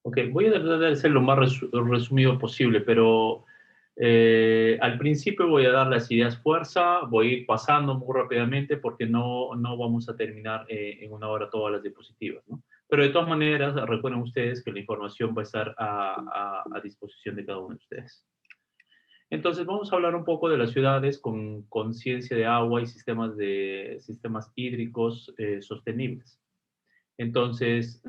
Ok, voy a tratar de ser lo más resumido posible, pero al principio voy a dar las ideas fuerza, voy a ir pasando muy rápidamente porque no vamos a terminar en una hora todas las diapositivas, ¿no? Pero de todas maneras, recuerden ustedes que la información va a estar a disposición de cada uno de ustedes. Entonces, vamos a hablar un poco de las ciudades con conciencia de agua y sistemas hídricos sostenibles. Entonces,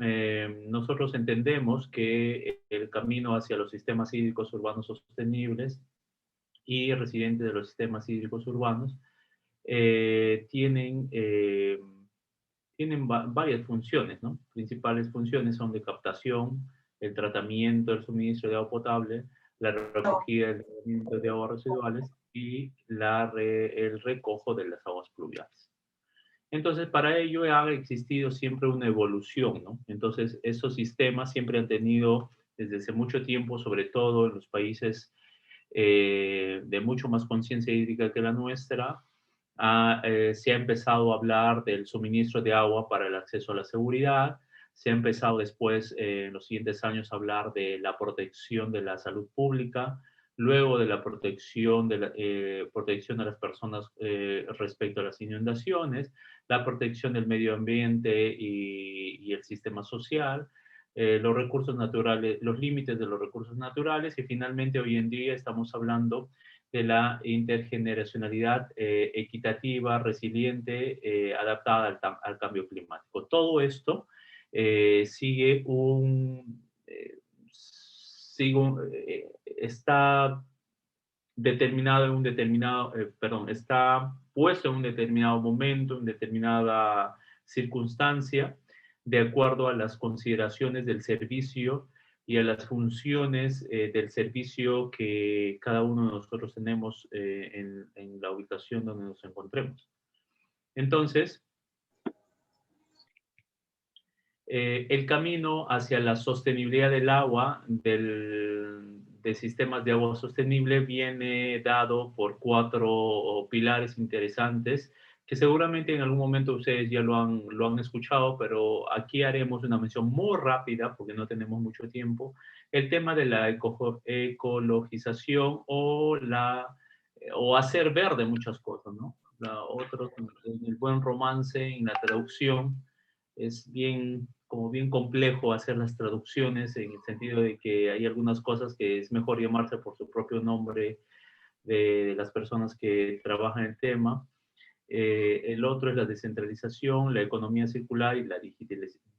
nosotros entendemos que el camino hacia los sistemas hídricos urbanos sostenibles y residentes de los sistemas hídricos urbanos tienen varias funciones, ¿no? Principales funciones son de captación, el tratamiento, el suministro de agua potable, la recogida y el tratamiento de aguas residuales y el recojo de las aguas pluviales. Entonces, para ello ha existido siempre una evolución, ¿no? Entonces, esos sistemas siempre han tenido, desde hace mucho tiempo, sobre todo en los países de mucho más conciencia hídrica que la nuestra, se ha empezado a hablar del suministro de agua para el acceso a la seguridad, se ha empezado después, en los siguientes años, a hablar de la protección de la salud pública, luego de la protección de las personas respecto a las inundaciones, la protección del medio ambiente y el sistema social, los recursos naturales, los límites de los recursos naturales y finalmente hoy en día estamos hablando de la intergeneracionalidad equitativa, resiliente, adaptada al cambio climático. Todo esto sigue un, sigue está determinado en un determinado, perdón, está puesto en un determinado momento, en determinada circunstancia, de acuerdo a las consideraciones del servicio y a las funciones del servicio que cada uno de nosotros tenemos en la ubicación donde nos encontremos. Entonces, el camino hacia la sostenibilidad del agua, de sistemas de agua sostenible, viene dado por cuatro pilares interesantes que seguramente en algún momento ustedes ya lo han escuchado, pero aquí haremos una mención muy rápida porque no tenemos mucho tiempo. El tema de la ecologización o hacer verde muchas cosas, ¿no? Otros, en el buen romance, en la traducción, es como bien complejo hacer las traducciones en el sentido de que hay algunas cosas que es mejor llamarse por su propio nombre de las personas que trabajan el tema. El otro es la descentralización, la economía circular y la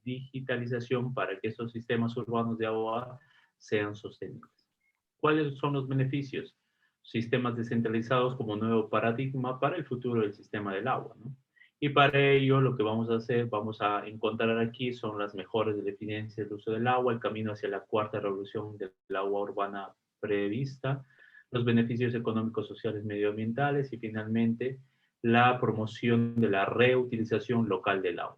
digitalización para que estos sistemas urbanos de agua sean sostenibles. ¿Cuáles son los beneficios? Sistemas descentralizados como nuevo paradigma para el futuro del sistema del agua, ¿no? Y para ello lo que vamos a hacer, vamos a encontrar aquí son las mejores deficiencias del uso del agua, el camino hacia la cuarta revolución del agua urbana prevista, los beneficios económicos, sociales, medioambientales y finalmente la promoción de la reutilización local del agua.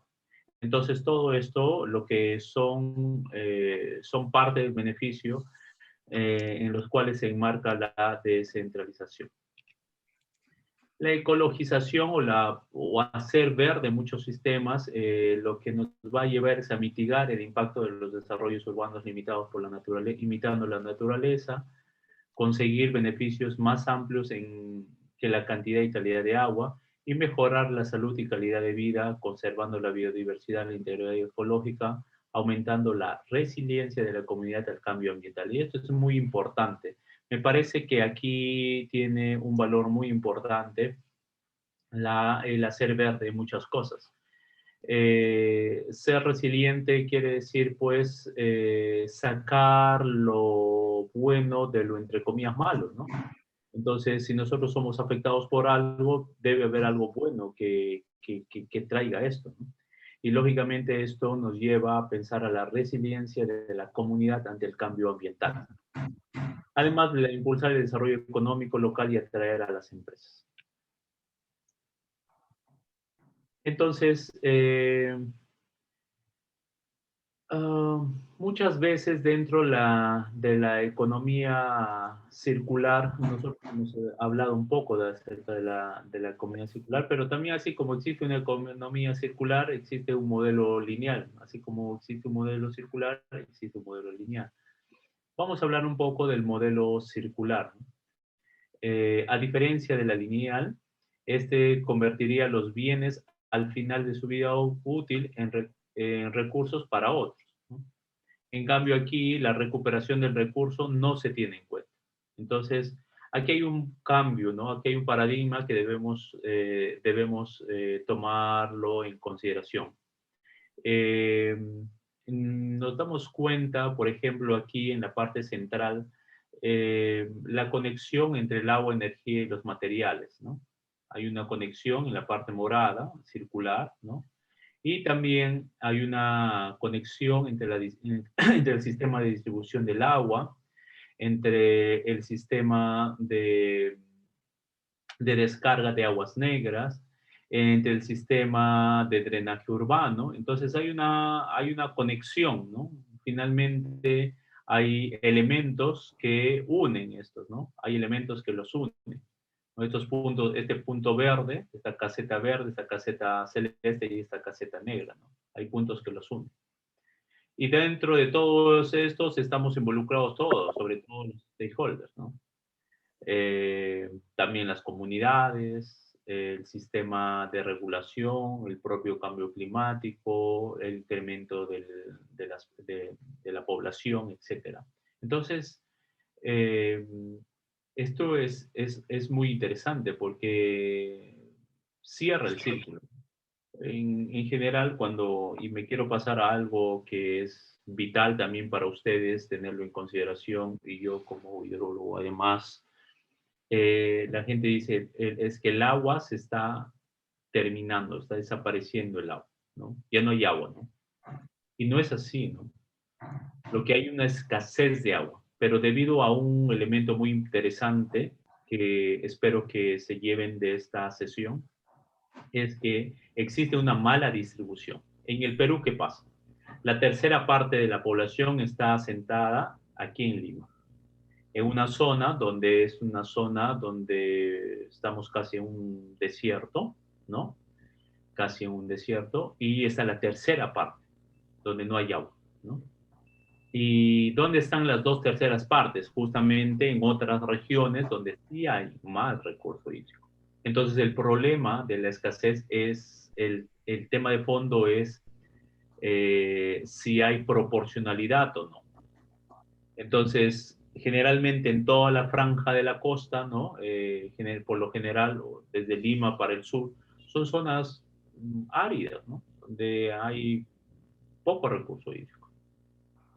Entonces todo esto lo que son parte del beneficio en los cuales se enmarca la descentralización. La ecologización o hacer verde muchos sistemas, lo que nos va a llevar es a mitigar el impacto de los desarrollos urbanos limitados por la naturaleza, imitando la naturaleza, conseguir beneficios más amplios que la cantidad y calidad de agua y mejorar la salud y calidad de vida, conservando la biodiversidad, la integridad ecológica, aumentando la resiliencia de la comunidad al cambio ambiental. Y esto es muy importante. Me parece que aquí tiene un valor muy importante el hacer verde muchas cosas. Ser resiliente quiere decir, pues, sacar lo bueno de lo, entre comillas, malo, ¿no? Entonces, si nosotros somos afectados por algo, debe haber algo bueno que traiga esto, ¿no? Y lógicamente esto nos lleva a pensar a la resiliencia de la comunidad ante el cambio ambiental. Además de impulsar el desarrollo económico local y atraer a las empresas. Entonces, Muchas veces dentro de la economía circular, nosotros hemos hablado un poco acerca de la economía circular, pero también así como existe una economía circular, existe un modelo lineal. Así como existe un modelo circular, existe un modelo lineal. Vamos a hablar un poco del modelo circular, ¿no? A diferencia de la lineal, este convertiría los bienes al final de su vida útil en recursos para otros, ¿no? En cambio, aquí la recuperación del recurso no se tiene en cuenta. Entonces, aquí hay un cambio, ¿no? Aquí hay un paradigma que debemos tomarlo en consideración. Eh, Nos damos cuenta, por ejemplo, aquí en la parte central, la conexión entre el agua, energía y los materiales, ¿no? Hay una conexión en la parte morada, circular, ¿no? Y también hay una conexión entre, entre el sistema de distribución del agua, entre el sistema de descarga de aguas negras, entre el sistema de drenaje urbano. Entonces hay una conexión, ¿no? Finalmente hay elementos que unen estos, ¿no? Hay elementos que los unen, ¿no? Estos puntos, este punto verde, esta caseta celeste y esta caseta negra, ¿no? Hay puntos que los unen. Y dentro de todos estos estamos involucrados todos, sobre todo los stakeholders, ¿no? También las comunidades, el sistema de regulación, el propio cambio climático, el incremento de la población, etcétera. Entonces, eh, esto es muy interesante porque cierra el círculo. En general, y me quiero pasar a algo que es vital también para ustedes, tenerlo en consideración, y yo como hidrólogo además, la gente dice, es que el agua se está terminando, está desapareciendo el agua, ¿no? Ya no hay agua, ¿no? Y no es así, ¿no? Lo que hay es una escasez de agua, pero debido a un elemento muy interesante que espero que se lleven de esta sesión, es que existe una mala distribución. En el Perú, ¿qué pasa? La tercera parte de la población está asentada aquí en Lima, en una zona donde es una zona donde estamos casi en un desierto, ¿no? Casi en un desierto, y está la tercera parte, donde no hay agua, ¿no? ¿Y dónde están las dos terceras partes? Justamente en otras regiones donde sí hay más recurso hídrico. Entonces el problema de la escasez es, el tema de fondo es si hay proporcionalidad o no. Entonces, generalmente en toda la franja de la costa, ¿no? Por lo general, desde Lima para el sur, son zonas áridas, ¿no? Donde hay poco recurso hídrico,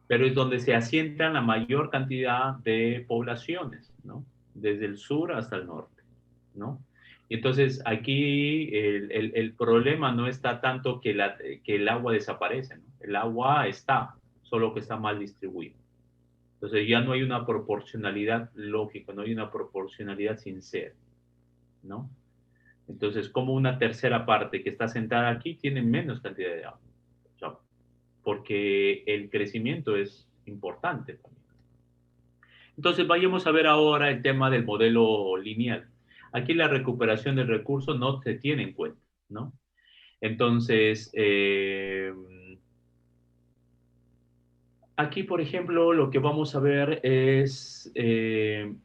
pero es donde se asientan la mayor cantidad de poblaciones, ¿no? Desde el sur hasta el norte, ¿no? Y entonces aquí el problema no está tanto que el agua desaparece, ¿no? El agua está, solo que está mal distribuida. Entonces ya no hay una proporcionalidad lógica, no hay una proporcionalidad sincera, ¿no? Entonces, como una tercera parte que está sentada aquí tiene menos cantidad de agua, o sea, porque el crecimiento es importante también. Entonces, vayamos a ver ahora el tema del modelo lineal. Aquí la recuperación del recurso no se tiene en cuenta, ¿no? Entonces, aquí, por ejemplo, lo que vamos a ver es, en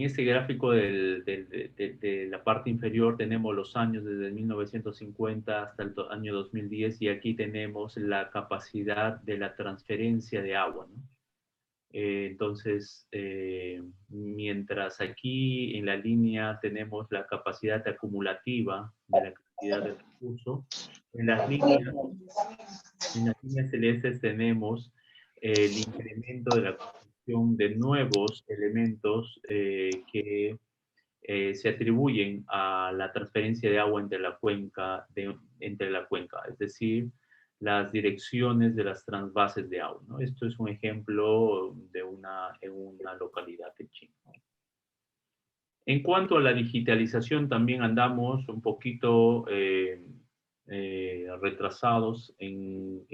este gráfico de la parte inferior tenemos los años desde 1950 hasta el año 2010 y aquí tenemos la capacidad de la transferencia de agua, ¿no? Entonces, mientras aquí en la línea tenemos la capacidad acumulativa de la cantidad de recursos, en las líneas en las líneas celestes tenemos el incremento de la construcción de nuevos elementos que se atribuyen a la transferencia de agua entre la cuenca, es decir, las direcciones de las transvases de agua, ¿no? Esto es un ejemplo en una localidad de Chile. En cuanto a la digitalización, también andamos un poquito retrasados en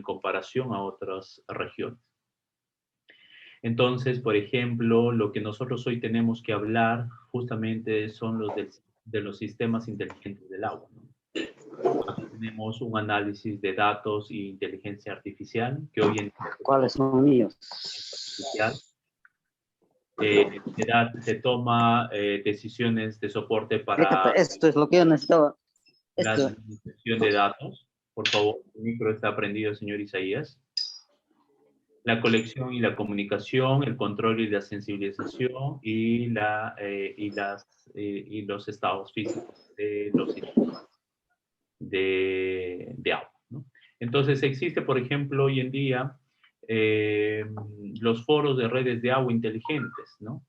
comparación a otras regiones. Entonces, por ejemplo, lo que nosotros hoy tenemos que hablar justamente son de los sistemas inteligentes del agua, ¿no? Aquí tenemos un análisis de datos e inteligencia artificial, que hoy en día ¿Cuáles son míos? artificial, se toma decisiones de soporte para Esto es lo que yo necesitaba. la Esto. administración de datos. Por favor, el micro está prendido, señor Isaías. La colección y la comunicación, el control y la sensibilización y los estados físicos de los sistemas de agua, ¿no? Entonces existe, por ejemplo, hoy en día los foros de redes de agua inteligentes, ¿no?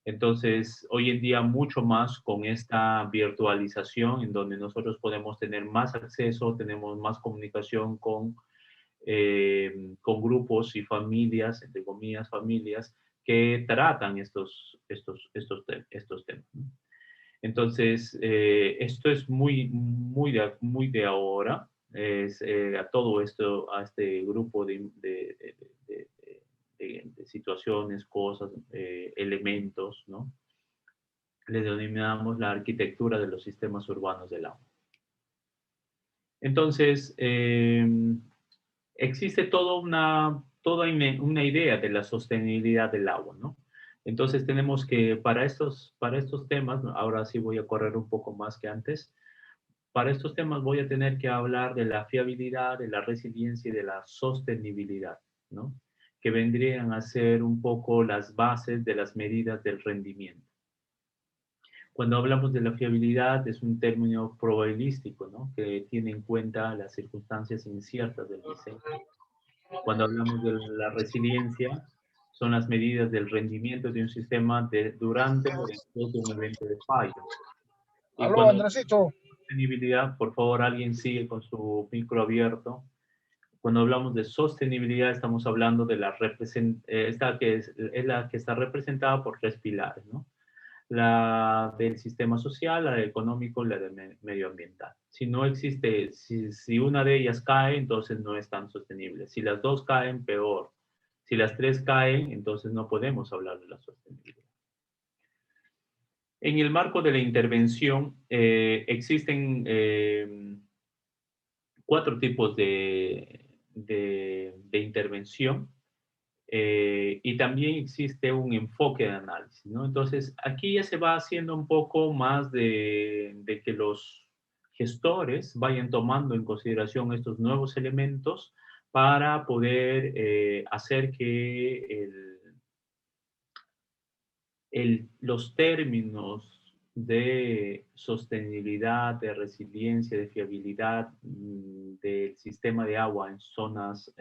Entonces, hoy en día mucho más con esta virtualización en donde nosotros podemos tener más acceso, tenemos más comunicación con grupos y familias, entre comillas, familias, que tratan estos temas, ¿no? Entonces, esto es muy de ahora. A todo esto, a este grupo de situaciones, cosas, elementos, ¿no? Le denominamos la arquitectura de los sistemas urbanos del agua. Entonces, existe toda una idea de la sostenibilidad del agua, ¿no? Entonces tenemos que, para estos temas, ahora sí voy a correr un poco más que antes, para estos temas voy a tener que hablar de la fiabilidad, de la resiliencia y de la sostenibilidad, ¿no? Que vendrían a ser un poco las bases de las medidas del rendimiento. Cuando hablamos de la fiabilidad es un término probabilístico, ¿no? Que tiene en cuenta las circunstancias inciertas del diseño. Cuando hablamos de la resiliencia, son las medidas del rendimiento de un sistema durante o después de un evento de fallo. Y Aló, cuando Andresito. sostenibilidad, por favor, alguien sigue con su micro abierto. Cuando hablamos de sostenibilidad, estamos hablando de esta que es la que está representada por tres pilares, ¿no? La del sistema social, la del económico y la del medioambiental. Si no existe, si una de ellas cae, entonces no es tan sostenible. Si las dos caen, peor. Si las tres caen, entonces no podemos hablar de la sostenibilidad. En el marco de la intervención existen 4 tipos de intervención. Y también existe un enfoque de análisis, ¿no? Entonces, aquí ya se va haciendo un poco más de que los gestores vayan tomando en consideración estos nuevos elementos para poder hacer que los términos de sostenibilidad, de resiliencia, de fiabilidad del sistema de agua en zonas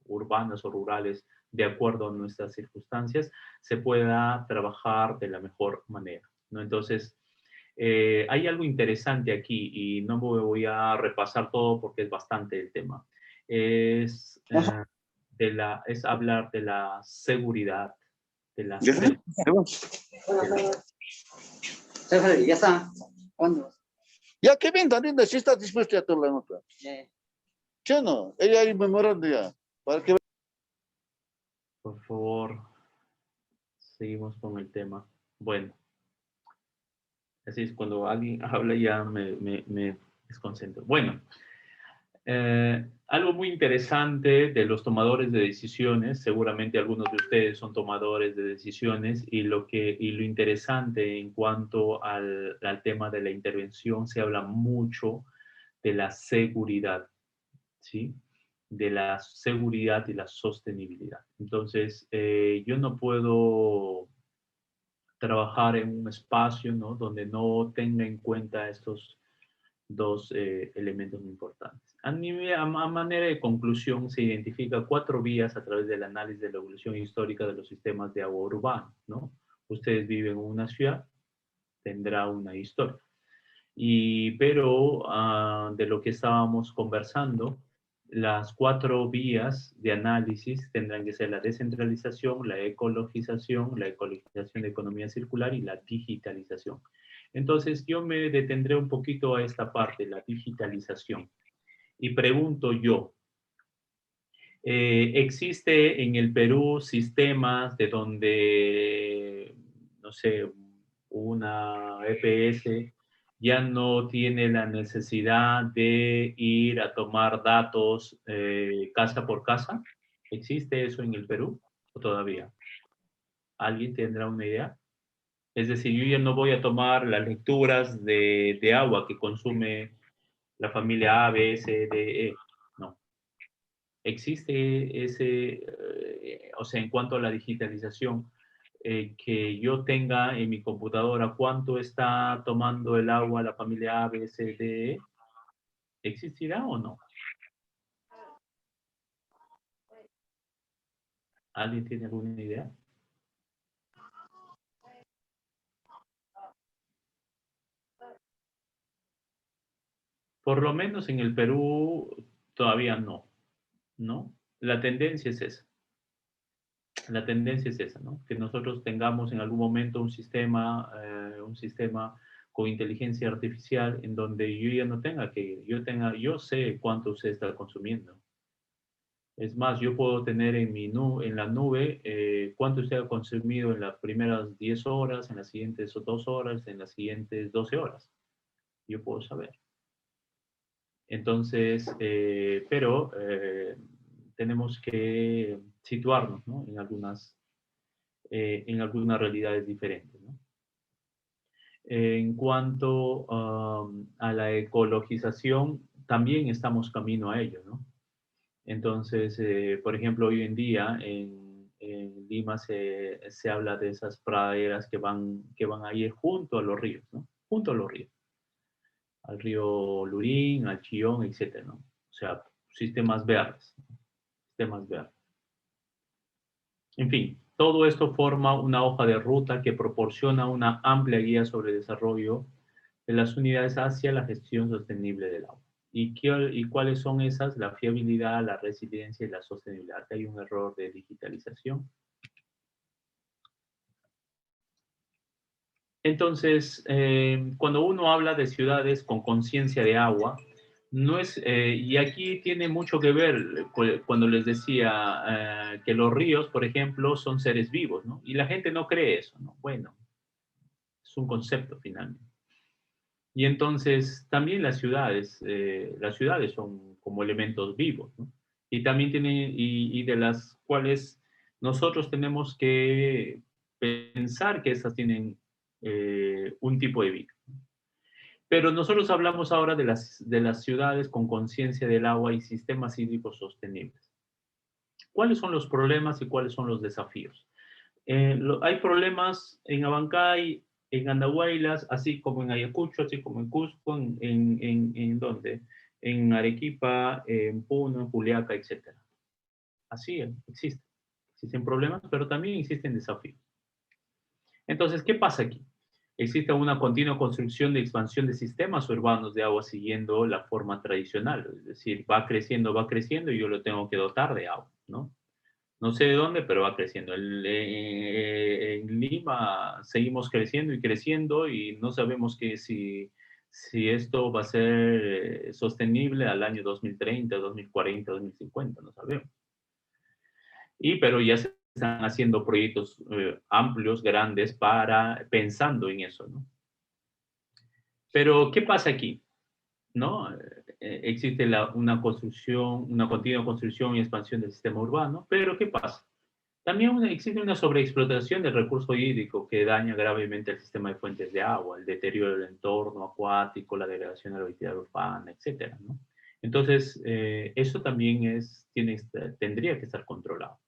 urbanas o rurales, de acuerdo a nuestras circunstancias, se pueda trabajar de la mejor manera, ¿no? Entonces, hay algo interesante aquí y no me voy a repasar todo porque es bastante el tema. Es hablar de la seguridad, de la Ya está. ¿Cuándo? Ya, qué bien, Danita, si estás dispuesto a toda la nota. ¿Sí no? Ella ahí memorando ya. Para que... Por favor, seguimos con el tema. Bueno, así es, cuando alguien habla ya me desconcentro. Bueno, algo muy interesante de los tomadores de decisiones, seguramente algunos de ustedes son tomadores de decisiones y lo interesante en cuanto al tema de la intervención, se habla mucho de la seguridad, ¿sí? De la seguridad y la sostenibilidad. Entonces, yo no puedo trabajar en un espacio, ¿no? Donde no tenga en cuenta estos dos elementos muy importantes. A manera de conclusión, se identifica 4 vías a través del análisis de la evolución histórica de los sistemas de agua urbanos, ¿no? Ustedes viven en una ciudad, tendrá una historia. Pero de lo que estábamos conversando, las 4 vías de análisis tendrán que ser la descentralización, la ecologización de economía circular y la digitalización. Entonces, yo me detendré un poquito a esta parte, la digitalización. Y pregunto yo, Existe en el Perú sistemas de donde, no sé, una EPS ya no tiene la necesidad de ir a tomar datos casa por casa. ¿Existe eso en el Perú o todavía? ¿Alguien tendrá una idea? Es decir, yo ya no voy a tomar las lecturas de agua que consume la familia A, B, C, D, E. No. Existe ese, o sea, en cuanto a la digitalización, que yo tenga en mi computadora cuánto está tomando el agua la familia A, B, C, D, E. ¿Existirá o no? ¿Alguien tiene alguna idea? Por lo menos en el Perú todavía no, ¿no? La tendencia es esa. La tendencia es esa, ¿no? Que nosotros tengamos en algún momento un sistema con inteligencia artificial en donde yo ya no tenga que ir, yo sé cuánto usted está consumiendo. Es más, yo puedo tener en la nube cuánto usted ha consumido en las primeras 10 horas, en las siguientes 2 horas, en las siguientes 12 horas. Yo puedo saber. Entonces, pero tenemos que situarnos, ¿no? En algunas realidades diferentes, ¿no? En cuanto a la ecologización, también estamos camino a ello, ¿no? Entonces, por ejemplo, hoy en día en Lima se habla de esas praderas que van a ir junto a los ríos, ¿no? Junto a los ríos, al río Lurín, al Chillón, etcétera, ¿no? O sea, sistemas verdes, sistemas verdes. En fin, todo esto forma una hoja de ruta que proporciona una amplia guía sobre el desarrollo de las unidades hacia la gestión sostenible del agua. ¿Y cuáles son esas? La fiabilidad, la resiliencia y la sostenibilidad. Hay un error de digitalización. Entonces, cuando uno habla de ciudades con conciencia de agua, no es, y aquí tiene mucho que ver cuando les decía que los ríos, por ejemplo, son seres vivos, ¿no? Y la gente no cree eso, ¿no? Bueno, es un concepto finalmente. Y entonces también las ciudades son como elementos vivos, ¿no? Y también tienen, y de las cuales nosotros tenemos que pensar que estas tienen un tipo de vida. Pero nosotros hablamos ahora de las ciudades con conciencia del agua y sistemas hídricos sostenibles. ¿Cuáles son los problemas y cuáles son los desafíos? Hay problemas en Abancay, en Andahuaylas, así como en Ayacucho, así como en Cusco, ¿en dónde? En Arequipa, en Puno, en Juliaca, etc. Así existe. Existen problemas, pero también existen desafíos. Entonces, ¿qué pasa aquí? Existe una continua construcción de expansión de sistemas urbanos de agua siguiendo la forma tradicional, es decir, va creciendo y yo lo tengo que dotar de agua, ¿no? No sé de dónde, pero va creciendo. En Lima seguimos creciendo y creciendo y no sabemos si esto va a ser sostenible al año 2030, 2040, 2050, no sabemos. Pero ya se están haciendo proyectos amplios, grandes, pensando en eso, ¿no? Pero, ¿qué pasa aquí? ¿No? Existe una construcción, una continua construcción y expansión del sistema urbano, pero ¿qué pasa? También existe una sobreexplotación del recurso hídrico que daña gravemente el sistema de fuentes de agua, el deterioro del entorno acuático, la degradación de la vitalidad urbana, etcétera, ¿no? Entonces, eso también tendría que estar controlado.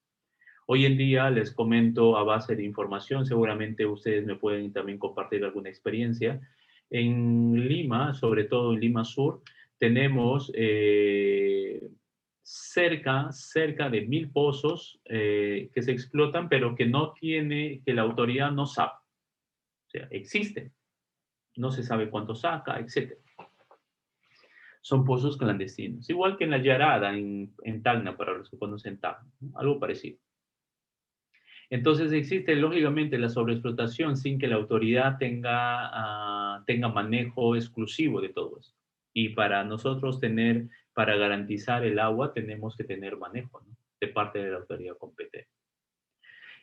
Hoy en día les comento a base de información, seguramente ustedes me pueden también compartir alguna experiencia. En Lima, sobre todo en Lima Sur, tenemos cerca de 1000 pozos que se explotan, pero que la autoridad no sabe. O sea, existen, no se sabe cuánto saca, etc. Son pozos clandestinos, igual que en la Yarada, en Tacna, para los que conocen Tacna, ¿no? Algo parecido. Entonces existe lógicamente la sobreexplotación sin que la autoridad tenga manejo exclusivo de todo eso. Y para nosotros para garantizar el agua tenemos que tener manejo, ¿no? de parte de la autoridad competente.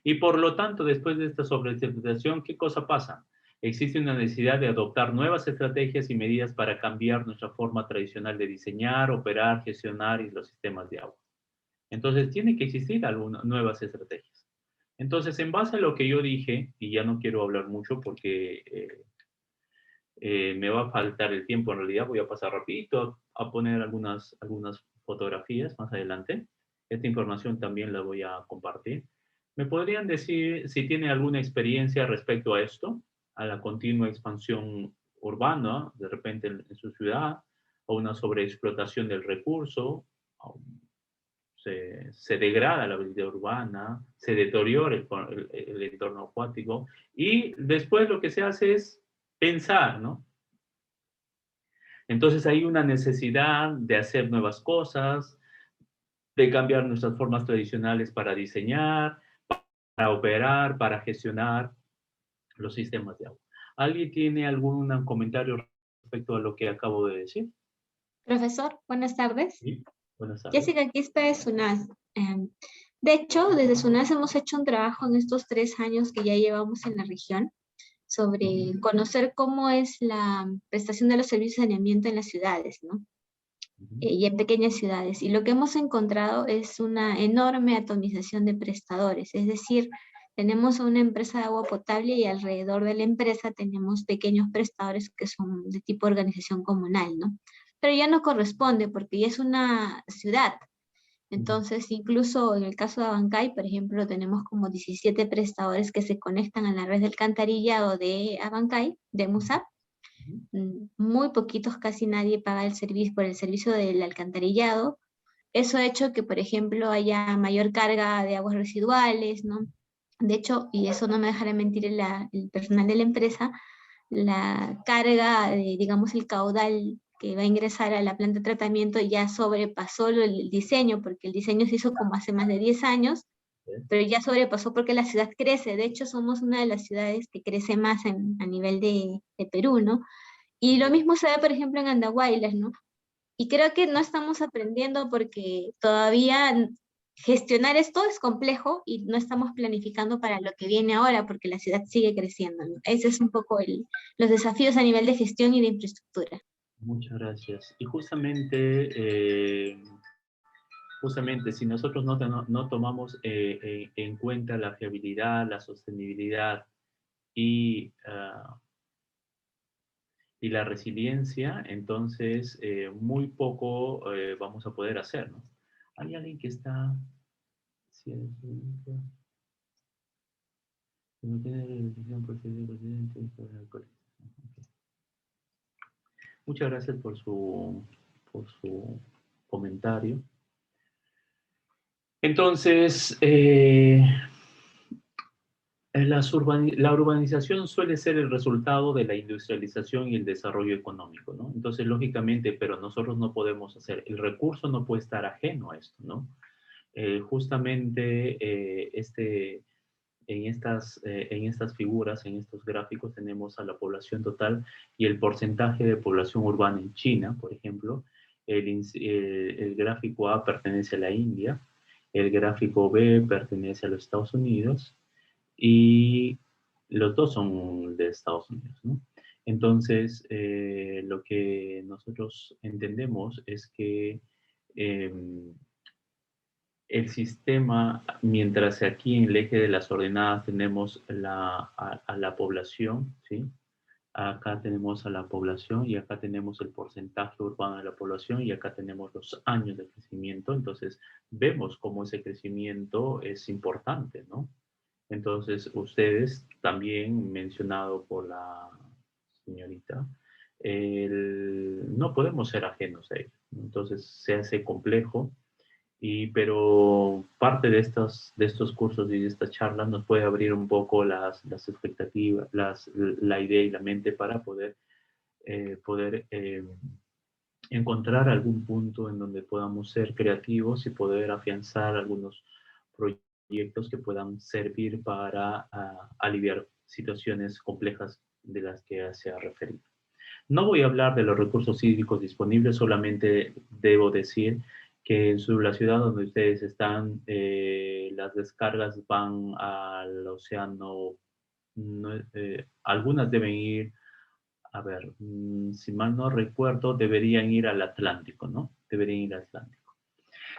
Y por lo tanto, después de esta sobreinterpretación, ¿qué cosa pasa? Existe una necesidad de adoptar nuevas estrategias y medidas para cambiar nuestra forma tradicional de diseñar, operar, gestionar los sistemas de agua. Entonces, tiene que existir algunas nuevas estrategias. Entonces, en base a lo que yo dije, y ya no quiero hablar mucho porque me va a faltar el tiempo en realidad, voy a pasar rapidito a poner algunas fotografías más adelante. Esta información también la voy a compartir. ¿Me podrían decir si tiene alguna experiencia respecto a esto, a la continua expansión urbana, de repente en su ciudad, o una sobreexplotación del recurso? Se degrada la vida urbana, se deteriora el entorno acuático, y después lo que se hace es pensar, ¿no? Entonces hay una necesidad de hacer nuevas cosas, de cambiar nuestras formas tradicionales para diseñar, para operar, para gestionar los sistemas de agua. ¿Alguien tiene algún comentario respecto a lo que acabo de decir? Profesor, buenas tardes. Sí, buenas tardes. Jessica Quispe de SUNAS. De hecho, desde SUNAS hemos hecho un trabajo en estos 3 años que ya llevamos en la región sobre conocer cómo es la prestación de los servicios de saneamiento en las ciudades, ¿no? Y en pequeñas ciudades. Y lo que hemos encontrado es una enorme atomización de prestadores. Es decir, tenemos una empresa de agua potable y alrededor de la empresa tenemos pequeños prestadores que son de tipo organización comunal, ¿no? Pero ya no corresponde porque ya es una ciudad. Entonces, incluso en el caso de Abancay, por ejemplo, tenemos como 17 prestadores que se conectan a la red del alcantarillado de Abancay, de MUSAP. Muy poquitos, casi nadie paga el servicio por el servicio del alcantarillado. Eso ha hecho que, por ejemplo, haya mayor carga de aguas residuales, ¿no? De hecho, y eso no me dejará mentir el personal de la empresa, la carga, digamos, el caudal que va a ingresar a la planta de tratamiento ya sobrepasó el diseño, porque el diseño se hizo como hace más de 10 años, pero ya sobrepasó porque la ciudad crece. De hecho, somos una de las ciudades que crece más a nivel de Perú, ¿no? Y lo mismo se ve, por ejemplo, en Andahuaylas, ¿no? Y creo que no estamos aprendiendo porque todavía gestionar esto es complejo y no estamos planificando para lo que viene ahora porque la ciudad sigue creciendo, ¿no? Ese es un poco los desafíos a nivel de gestión y de infraestructura. Muchas gracias. Y justamente si nosotros no tomamos en cuenta la fiabilidad, la sostenibilidad y la resiliencia, entonces muy poco vamos a poder hacer, ¿no? ¿Hay alguien que está... Muchas gracias por su comentario. Entonces, la urbanización suele ser el resultado de la industrialización y el desarrollo económico, ¿no? Entonces, lógicamente, pero nosotros no podemos hacer, el recurso no puede estar ajeno a esto, ¿no? Justamente en estas figuras, en estos gráficos, tenemos a la población total y el porcentaje de población urbana en China, por ejemplo. El gráfico A pertenece a la India, el gráfico B pertenece a los Estados Unidos, y los dos son de Estados Unidos, ¿no? Entonces, lo que nosotros entendemos es que el sistema, mientras aquí en el eje de las ordenadas tenemos a la población, ¿sí? Acá tenemos a la población y acá tenemos el porcentaje urbano de la población y acá tenemos los años de crecimiento. Entonces, vemos cómo ese crecimiento es importante, ¿no? Entonces, ustedes, también mencionado por la señorita, no podemos ser ajenos a ello. Entonces, se hace complejo, pero parte de estos cursos y de estas charlas nos puede abrir un poco las expectativas, la idea y la mente para poder encontrar algún punto en donde podamos ser creativos y poder afianzar algunos proyectos que puedan servir para aliviar situaciones complejas de las que se ha referido. No voy a hablar de los recursos hídricos disponibles, solamente debo decir que en la ciudad donde ustedes están, las descargas van al océano, algunas deben ir, a ver, si mal no recuerdo, deberían ir al Atlántico, ¿no? Deberían ir al Atlántico.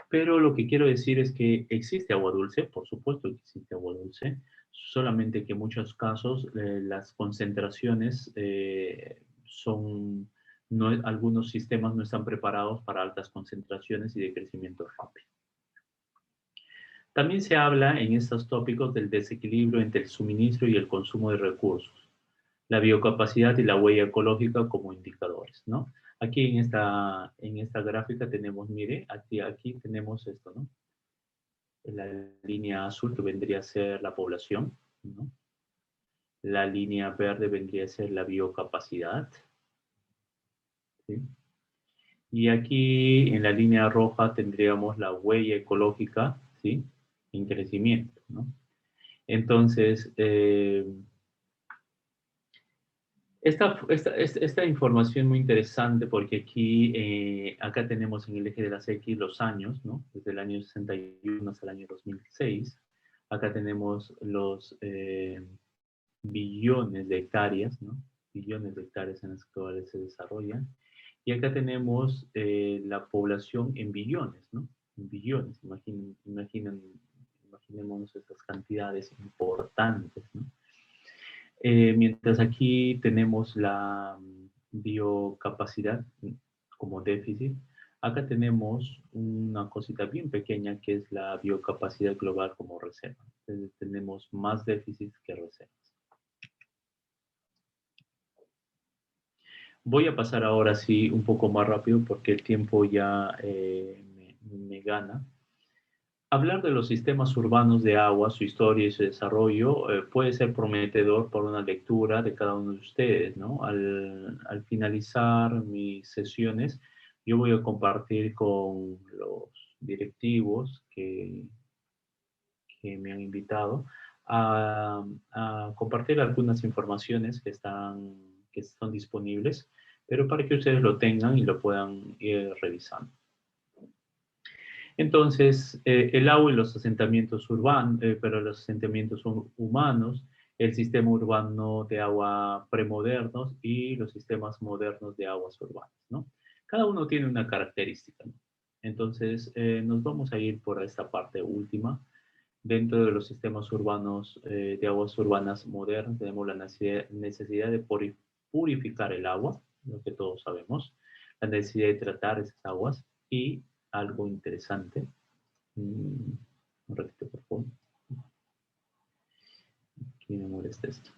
Pero lo que quiero decir es que existe agua dulce, por supuesto que existe agua dulce, solamente que en muchos casos las concentraciones algunos sistemas no están preparados para altas concentraciones y de crecimiento rápido. También se habla en estos tópicos del desequilibrio entre el suministro y el consumo de recursos, la biocapacidad y la huella ecológica como indicadores, ¿no? Aquí en esta gráfica tenemos, mire, aquí tenemos esto, ¿no? La línea azul que vendría a ser la población, ¿no? La línea verde vendría a ser la biocapacidad, ¿sí? Y aquí en la línea roja tendríamos la huella ecológica, ¿sí? En crecimiento, ¿no? Entonces, esta información muy interesante porque aquí, acá tenemos en el eje de las X los años, ¿no? Desde el año 61 hasta el año 2006. Acá tenemos los billones de hectáreas, ¿no? Billones de hectáreas en las cuales se desarrollan. Y acá tenemos la población en billones, ¿no? En billones, imaginémonos estas cantidades importantes, ¿no? Mientras aquí tenemos la biocapacidad como déficit, acá tenemos una cosita bien pequeña que es la biocapacidad global como reserva. Entonces, tenemos más déficits que reservas. Voy a pasar ahora sí un poco más rápido porque el tiempo ya me gana. Hablar de los sistemas urbanos de agua, su historia y su desarrollo puede ser prometedor por una lectura de cada uno de ustedes, ¿no? Al finalizar mis sesiones, yo voy a compartir con los directivos que me han invitado a compartir algunas informaciones que son disponibles, pero para que ustedes lo tengan y lo puedan ir revisando. Entonces, el agua y los asentamientos urbanos, los asentamientos humanos, el sistema urbano de agua premodernos y los sistemas modernos de aguas urbanas, ¿no? Cada uno tiene una característica, ¿no? Entonces, nos vamos a ir por esta parte última. Dentro de los sistemas urbanos de aguas urbanas modernas, tenemos la necesidad de purificar el agua, lo que todos sabemos, la necesidad de tratar esas aguas y algo interesante. Un ratito, por favor. Aquí me molesta esto.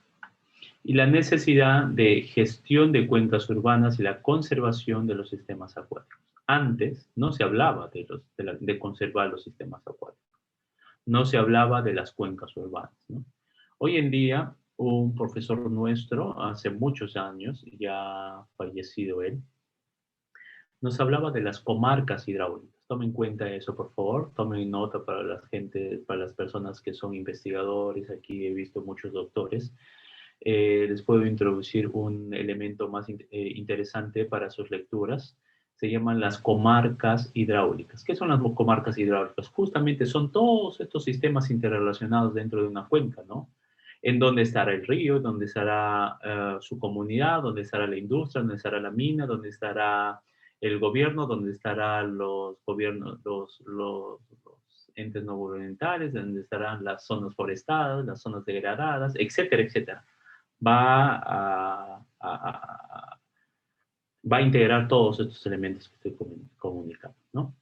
Y la necesidad de gestión de cuencas urbanas y la conservación de los sistemas acuáticos. Antes no se hablaba de conservar los sistemas acuáticos. No se hablaba de las cuencas urbanas, ¿no? Hoy en día, un profesor nuestro, hace muchos años, ya fallecido él, nos hablaba de las comarcas hidráulicas. Tomen en cuenta eso, por favor. Tomen nota para para las personas que son investigadores. Aquí he visto muchos doctores. Les puedo introducir un elemento más interesante para sus lecturas. Se llaman las comarcas hidráulicas. ¿Qué son las comarcas hidráulicas? Justamente son todos estos sistemas interrelacionados dentro de una cuenca, ¿no? En dónde estará el río, dónde estará su comunidad, dónde estará la industria, dónde estará la mina, dónde estará el gobierno, dónde estarán los gobiernos, los entes no gubernamentales, dónde estarán las zonas forestadas, las zonas degradadas, etcétera, etcétera. Va a integrar todos estos elementos que estoy comunicando, ¿no?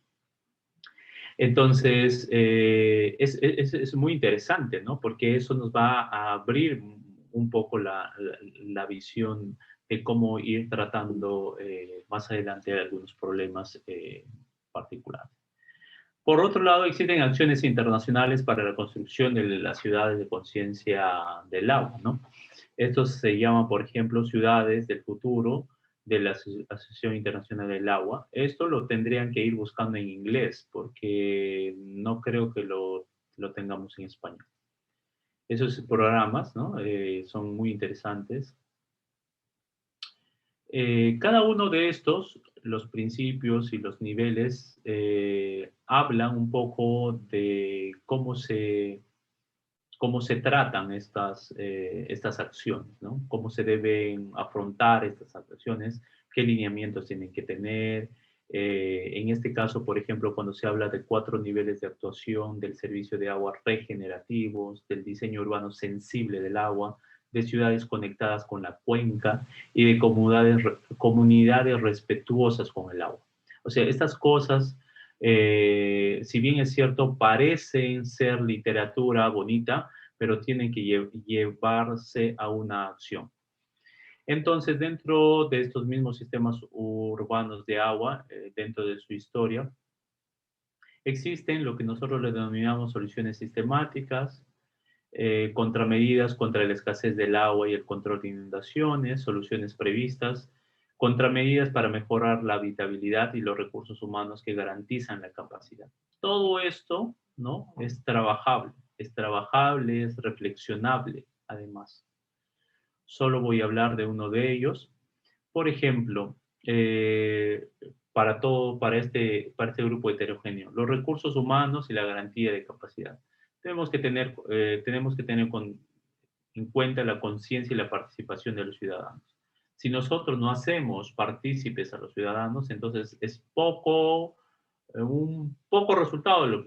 Entonces, es muy interesante, ¿no? Porque eso nos va a abrir un poco la visión de cómo ir tratando más adelante algunos problemas particulares. Por otro lado, existen acciones internacionales para la construcción de las ciudades de conciencia del agua, ¿no? Estos se llaman, por ejemplo, ciudades del futuro de la Asociación Internacional del Agua. Esto lo tendrían que ir buscando en inglés porque no creo que lo tengamos en español. Esos programas, ¿no? Son muy interesantes. Cada uno de estos, los principios y los niveles, hablan un poco de cómo se tratan estas acciones, ¿no? Cómo se deben afrontar estas acciones, qué lineamientos tienen que tener. En este caso, por ejemplo, cuando se habla de 4 niveles de actuación del servicio de agua regenerativos, del diseño urbano sensible del agua, de ciudades conectadas con la cuenca y de comunidades respetuosas con el agua. O sea, estas cosas, si bien es cierto, parecen ser literatura bonita, pero tienen que llevarse a una acción. Entonces, dentro de estos mismos sistemas urbanos de agua, dentro de su historia, existen lo que nosotros le denominamos soluciones sistemáticas, contramedidas contra la escasez del agua y el control de inundaciones, soluciones previstas, contramedidas para mejorar la habitabilidad y los recursos humanos que garantizan la capacidad. Todo esto, ¿no? Es trabajable, es reflexionable, además. Solo voy a hablar de uno de ellos. Por ejemplo, para este grupo heterogéneo, los recursos humanos y la garantía de capacidad. Tenemos que tener en cuenta la conciencia y la participación de los ciudadanos. Si nosotros no hacemos partícipes a los ciudadanos, entonces es un poco resultado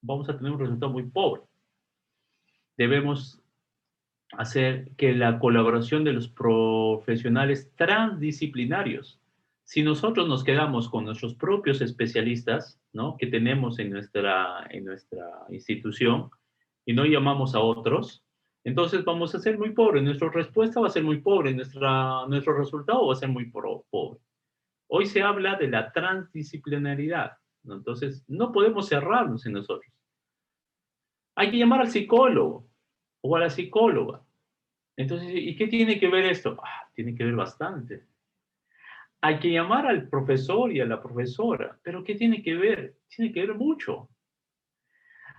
vamos a tener un resultado muy pobre. Debemos hacer que la colaboración de los profesionales transdisciplinarios. Si nosotros nos quedamos con nuestros propios especialistas, ¿no? Que tenemos en nuestra institución y no llamamos a otros, entonces vamos a ser muy pobres. Nuestra respuesta va a ser muy pobre, nuestro resultado va a ser muy pobre. Hoy se habla de la transdisciplinaridad, ¿no? Entonces no podemos cerrarnos en nosotros. Hay que llamar al psicólogo o a la psicóloga. Entonces, ¿y qué tiene que ver esto? Tiene que ver bastante. Hay que llamar al profesor y a la profesora, pero ¿qué tiene que ver? Tiene que ver mucho.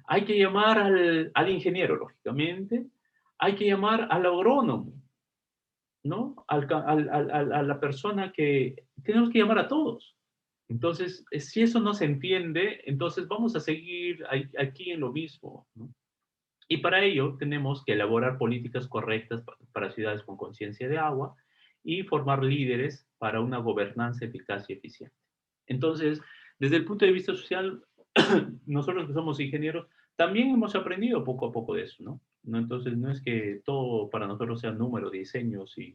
Hay que llamar al ingeniero, lógicamente. Hay que llamar al agrónomo, ¿no? A la persona que... Tenemos que llamar a todos. Entonces, si eso no se entiende, entonces vamos a seguir aquí en lo mismo, ¿no? Y para ello tenemos que elaborar políticas correctas para ciudades con conciencia de agua y formar líderes para una gobernanza eficaz y eficiente. Entonces, desde el punto de vista social, nosotros que somos ingenieros, también hemos aprendido poco a poco de eso, ¿no? Entonces, no es que todo para nosotros sea número, diseños y...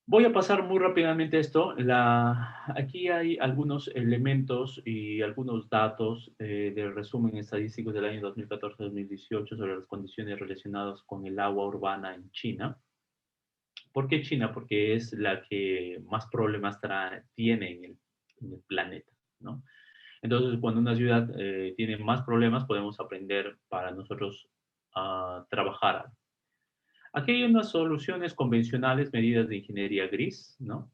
Voy a pasar muy rápidamente esto. Aquí hay algunos elementos y algunos datos del resumen estadístico del año 2014-2018 sobre las condiciones relacionadas con el agua urbana en China. ¿Por qué China? Porque es la que más problemas tiene en el planeta, ¿no? Entonces, cuando una ciudad tiene más problemas, podemos aprender para nosotros trabajar. Aquí hay unas soluciones convencionales, medidas de ingeniería gris, ¿no?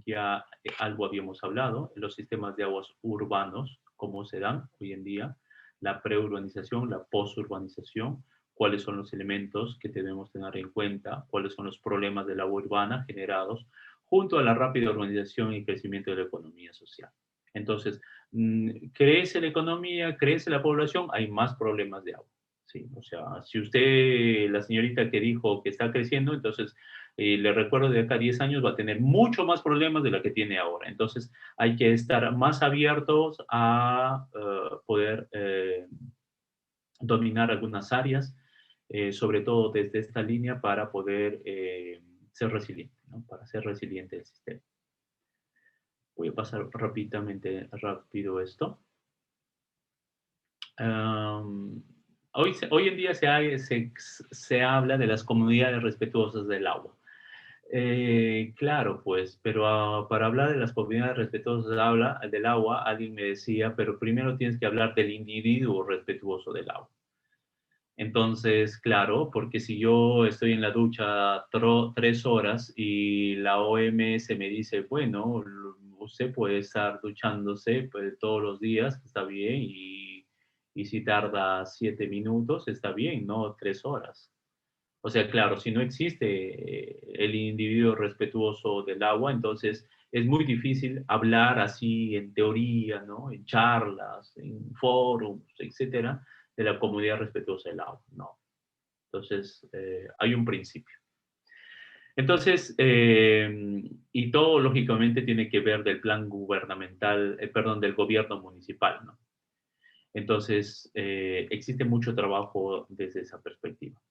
Ya algo habíamos hablado, los sistemas de aguas urbanos, cómo se dan hoy en día, la preurbanización, la posurbanización, cuáles son los elementos que debemos tener en cuenta, cuáles son los problemas del agua urbana generados, junto a la rápida urbanización y crecimiento de la economía social. Entonces, crece la economía, crece la población, hay más problemas de agua. Sí, o sea, si usted, la señorita que dijo que está creciendo, entonces le recuerdo de acá a 10 años va a tener mucho más problemas de la que tiene ahora. Entonces hay que estar más abiertos a poder dominar algunas áreas, sobre todo desde esta línea para poder ser resiliente, ¿no? Para ser resiliente el sistema. Voy a pasar rápido esto. Hoy en día se habla de las comunidades respetuosas del agua. Claro, pues, pero para hablar de las comunidades respetuosas del agua, alguien me decía, pero primero tienes que hablar del individuo respetuoso del agua. Entonces, claro, porque si yo estoy en la ducha 3 horas y la OMS me dice, bueno, usted puede estar duchándose pues, todos los días, está bien, y si tarda 7 minutos, está bien, no 3 horas. O sea, claro, si no existe el individuo respetuoso del agua, entonces es muy difícil hablar así en teoría, ¿no? En charlas, en foros, etcétera, de la comunidad respetuosa del agua. No. Entonces, hay un principio. Entonces, y todo lógicamente tiene que ver del plan gubernamental, perdón, del gobierno municipal, ¿no? Entonces, existe mucho trabajo desde esa perspectiva.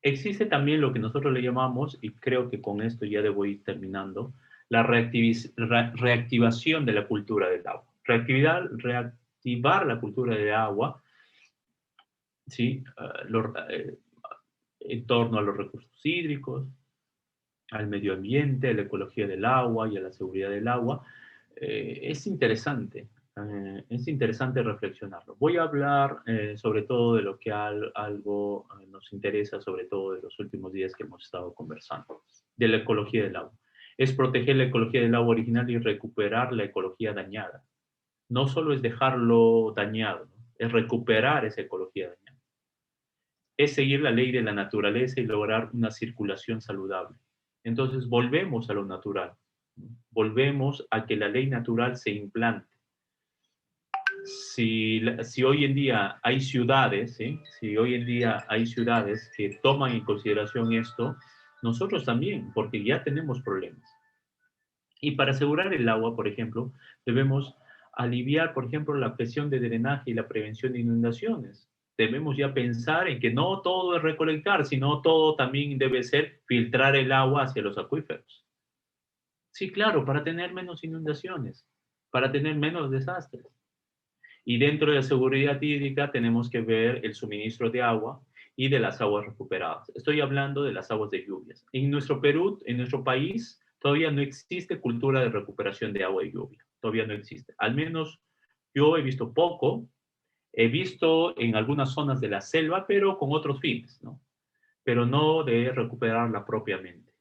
Existe también lo que nosotros le llamamos, y creo que con esto ya debo ir terminando, la reactivación de la cultura del agua. Reactivar la cultura del agua, ¿sí? En torno a los recursos hídricos, al medio ambiente, a la ecología del agua y a la seguridad del agua, es interesante reflexionarlo. Voy a hablar sobre todo de lo que algo nos interesa, sobre todo de los últimos días que hemos estado conversando, de la ecología del agua. Es proteger la ecología del agua original y recuperar la ecología dañada. No solo es dejarlo dañado, ¿no? Es recuperar esa ecología dañada. Es seguir la ley de la naturaleza y lograr una circulación saludable. Entonces volvemos a lo natural, volvemos a que la ley natural se implante. Si hoy en día hay ciudades, ¿sí? Si hoy en día hay ciudades que toman en consideración esto, nosotros también, porque ya tenemos problemas. Y para asegurar el agua, por ejemplo, debemos aliviar, por ejemplo, la presión de drenaje y la prevención de inundaciones. Debemos ya pensar en que no todo es recolectar, sino todo también debe ser filtrar el agua hacia los acuíferos. Sí, claro, para tener menos inundaciones, para tener menos desastres. Y dentro de la seguridad hídrica tenemos que ver el suministro de agua y de las aguas recuperadas. Estoy hablando de las aguas de lluvias. En nuestro Perú, en nuestro país, todavía no existe cultura de recuperación de agua y lluvia. Todavía no existe. Al menos yo he visto poco. He visto en algunas zonas de la selva, pero con otros fines, ¿no? Pero no de recuperarla propiamente.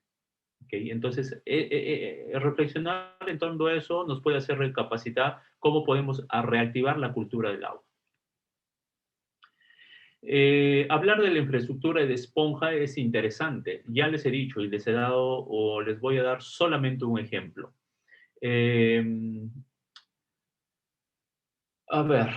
¿Okay? Entonces, reflexionar en torno a eso nos puede hacer recapacitar cómo podemos reactivar la cultura del agua. Hablar de la infraestructura de esponja es interesante. Ya les he dicho y les he dado o les voy a dar solamente un ejemplo. A ver,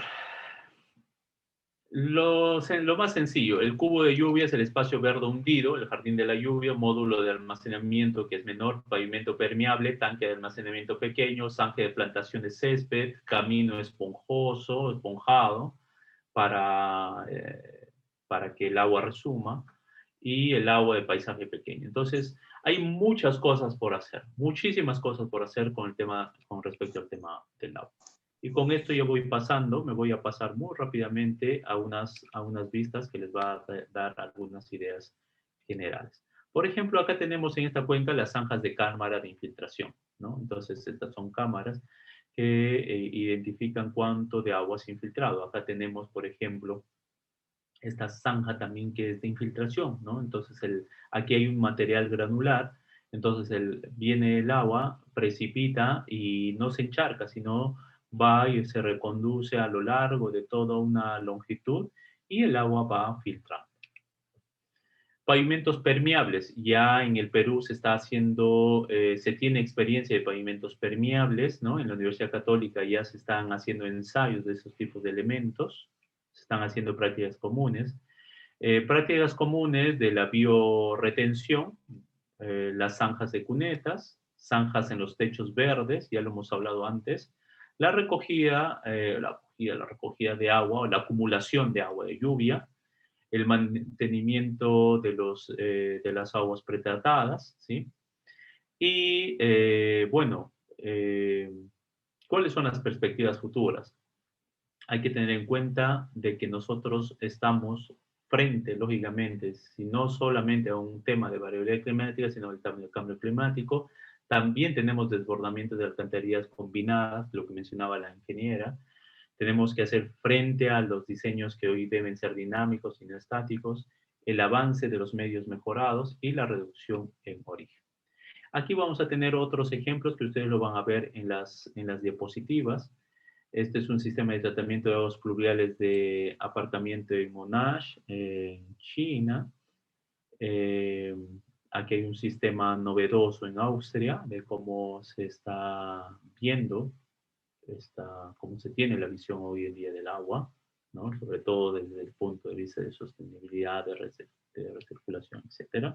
lo más sencillo, el cubo de lluvia es el espacio verde hundido, el jardín de la lluvia, módulo de almacenamiento que es menor, pavimento permeable, tanque de almacenamiento pequeño, zanje de plantación de césped, camino esponjado para que el agua resuma y el agua de paisaje pequeño. Entonces, hay muchas cosas por hacer, muchísimas cosas por hacer con respecto al tema del agua. Y con esto yo me voy a pasar muy rápidamente a unas vistas que les va a dar algunas ideas generales. Por ejemplo, acá tenemos en esta cuenca las zanjas de cámara de infiltración, ¿no? Entonces, estas son cámaras que identifican cuánto de agua se ha infiltrado. Acá tenemos, por ejemplo, esta zanja también que es de infiltración, ¿no? Entonces, aquí hay un material granular, entonces viene el agua, precipita y no se encharca, sino va y se reconduce a lo largo de toda una longitud y el agua va filtrando. Pavimentos permeables. Ya en el Perú se está haciendo, se tiene experiencia de pavimentos permeables, ¿no? En la Universidad Católica ya se están haciendo ensayos de esos tipos de elementos, se están haciendo prácticas comunes. Prácticas comunes de la biorretención, las zanjas de cunetas, zanjas en los techos verdes, ya lo hemos hablado antes, la recogida de agua o la acumulación de agua de lluvia, el mantenimiento de las aguas pretratadas, ¿sí? Y, ¿cuáles son las perspectivas futuras? Hay que tener en cuenta de que nosotros estamos frente, lógicamente, si no solamente a un tema de variabilidad climática, sino el cambio climático, también tenemos desbordamientos de alcantarillas combinadas, lo que mencionaba la ingeniera. Tenemos que hacer frente a los diseños que hoy deben ser dinámicos y no estáticos, el avance de los medios mejorados y la reducción en origen. Aquí vamos a tener otros ejemplos que ustedes lo van a ver en las diapositivas. Este es un sistema de tratamiento de aguas pluviales de aparcamiento en Monash, en China. Aquí hay un sistema novedoso en Austria de cómo se está viendo, cómo se tiene la visión hoy en día del agua, ¿no? Sobre todo desde el punto de vista de sostenibilidad, de recirculación, etc.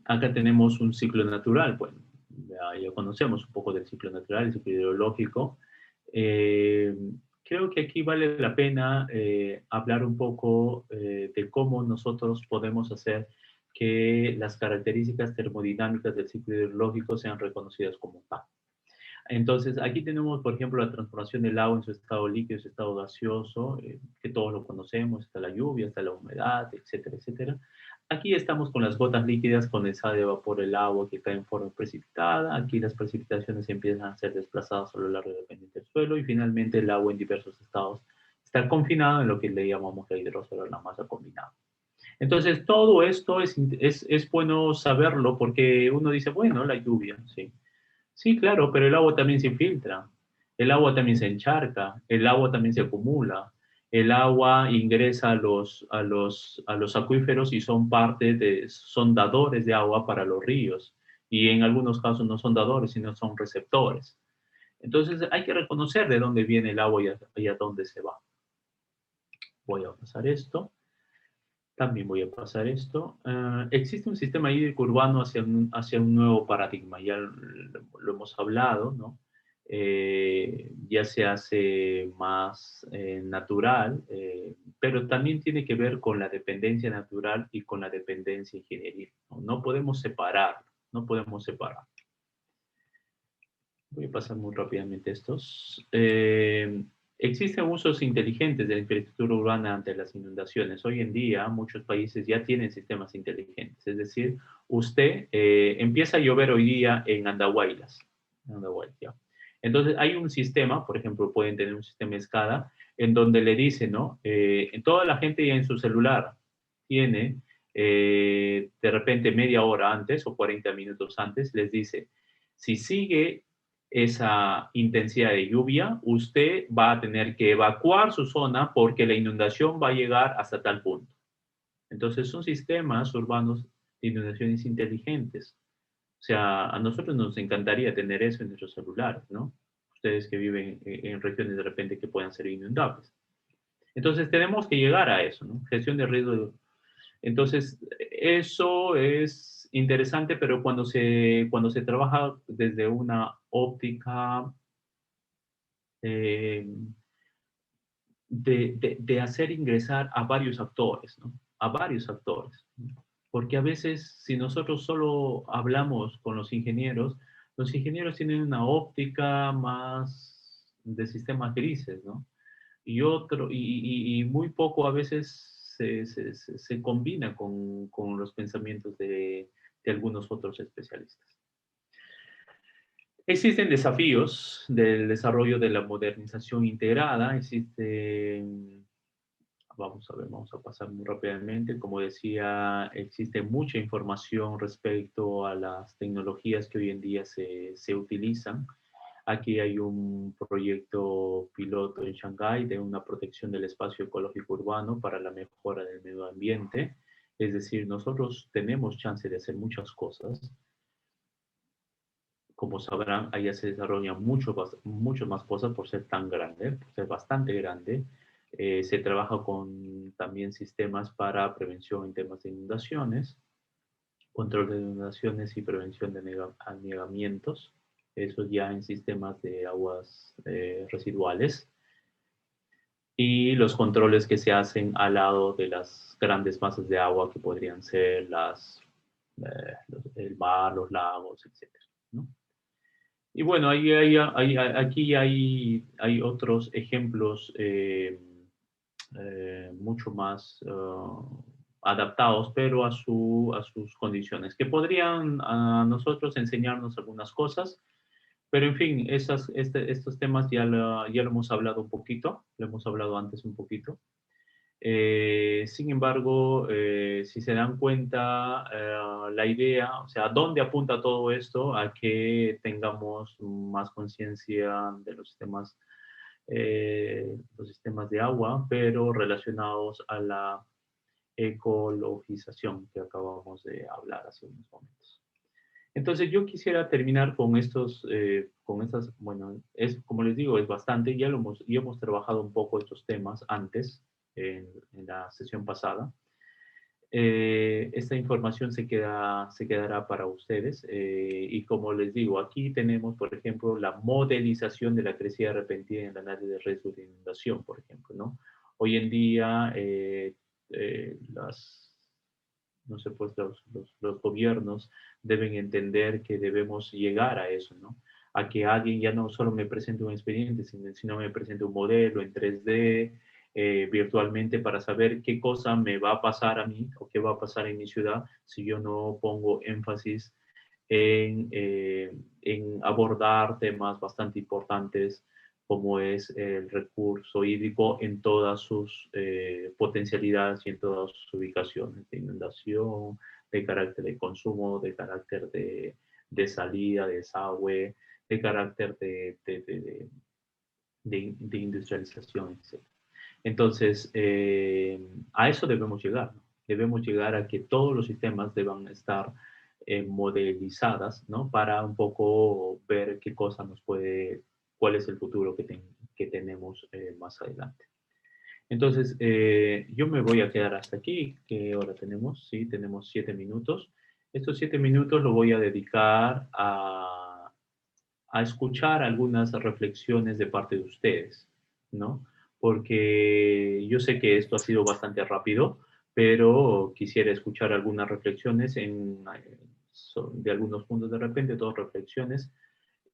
Acá tenemos un ciclo natural, bueno, ya conocemos un poco del ciclo natural, el ciclo hidrológico. Creo que aquí vale la pena hablar un poco de cómo nosotros podemos hacer que las características termodinámicas del ciclo hidrológico sean reconocidas como tal. Entonces, aquí tenemos, por ejemplo, la transformación del agua en su estado líquido, en su estado gaseoso, que todos lo conocemos, está la lluvia, está la humedad, etcétera, etcétera. Aquí estamos con las gotas líquidas condensadas de vapor del agua que caen en forma precipitada. Aquí las precipitaciones empiezan a ser desplazadas a lo largo del pendiente del suelo y finalmente el agua en diversos estados está confinado en lo que le llamamos la hidrosfera, la masa combinada. Entonces, todo esto es bueno saberlo porque uno dice, bueno, la lluvia, sí. Sí, claro, pero el agua también se infiltra, el agua también se encharca, el agua también se acumula, el agua ingresa a los acuíferos y son dadores de agua para los ríos, y en algunos casos no son dadores, sino son receptores. Entonces hay que reconocer de dónde viene el agua y a dónde se va. Voy a pasar esto. También voy a pasar esto. Existe un sistema hídrico urbano hacia un nuevo paradigma, ya lo hemos hablado, ¿no? Ya se hace más natural, pero también tiene que ver con la dependencia natural y con la dependencia ingenieril, ¿no? No podemos separar, no podemos separar. Voy a pasar muy rápidamente estos. Existen usos inteligentes de la infraestructura urbana ante las inundaciones. Hoy en día muchos países ya tienen sistemas inteligentes. Es decir, usted empieza a llover hoy día en Andahuaylas. ¿Ya? Entonces hay un sistema, por ejemplo, pueden tener un sistema SCADA, en donde le dice, ¿no? Toda la gente ya en su celular tiene, de repente media hora antes o 40 minutos antes, les dice, si sigue esa intensidad de lluvia, usted va a tener que evacuar su zona porque la inundación va a llegar hasta tal punto. Entonces son sistemas urbanos de inundaciones inteligentes. O sea, a nosotros nos encantaría tener eso en nuestros celulares, ¿no? Ustedes que viven en regiones de repente que puedan ser inundables. Entonces tenemos que llegar a eso, ¿no? Gestión de riesgo. Entonces, eso es interesante, pero cuando se trabaja desde una óptica eh, de hacer ingresar a varios actores, ¿no? A varios actores. ¿No? Porque a veces, si nosotros solo hablamos con los ingenieros tienen una óptica más de sistemas grises, ¿no? Y muy poco a veces se combina con los pensamientos de algunos otros especialistas. Existen desafíos del desarrollo de la modernización integrada, vamos a ver, vamos a pasar muy rápidamente. Como decía, existe mucha información respecto a las tecnologías que hoy en día se utilizan. Aquí hay un proyecto piloto en Shanghái de una protección del espacio ecológico urbano para la mejora del medio ambiente. Es decir, nosotros tenemos chance de hacer muchas cosas. Como sabrán, allá se desarrollan mucho más cosas por ser tan grande, por ser bastante grande. Se trabaja con también sistemas para prevención en temas de inundaciones, control de inundaciones y prevención de anegamientos. Eso ya en sistemas de aguas residuales. Y los controles que se hacen al lado de las grandes masas de agua que podrían ser el mar, los lagos, etc. ¿No? Y bueno, aquí hay otros ejemplos mucho más adaptados, pero a sus condiciones, que podrían a nosotros enseñarnos algunas cosas, pero en fin, estos temas ya lo hemos hablado un poquito, lo hemos hablado antes un poquito. Sin embargo, si se dan cuenta, la idea, o sea, ¿a dónde apunta todo esto? A que tengamos más conciencia de los sistemas de agua, pero relacionados a la ecologización que acabamos de hablar hace unos momentos. Entonces yo quisiera terminar con bueno, como les digo, es bastante, ya hemos trabajado un poco estos temas antes, en la sesión pasada. Esta información se quedará para ustedes, y como les digo, aquí tenemos, por ejemplo, la modelización de la crecida repentina en el análisis de riesgo de inundación, por ejemplo, ¿no? Hoy en día, no sé, pues los gobiernos deben entender que debemos llegar a eso, ¿no? A que alguien ya no solo me presente un expediente, sino me presente un modelo en 3D, virtualmente, para saber qué cosa me va a pasar a mí o qué va a pasar en mi ciudad si yo no pongo énfasis en abordar temas bastante importantes como es el recurso hídrico en todas sus potencialidades y en todas sus ubicaciones, de inundación, de carácter de consumo, de carácter de salida, de desagüe, de carácter de industrialización, etc. Entonces, a eso debemos llegar, ¿no? Debemos llegar a que todos los sistemas deban estar modelizadas, ¿no? Para un poco ver qué cosa cuál es el futuro que tenemos más adelante. Entonces, yo me voy a quedar hasta aquí. ¿Qué hora tenemos? Sí, tenemos 7 minutos. Estos 7 minutos lo voy a dedicar a escuchar algunas reflexiones de parte de ustedes, ¿no? Porque yo sé que esto ha sido bastante rápido, pero quisiera escuchar algunas reflexiones de algunos puntos de repente, dos reflexiones,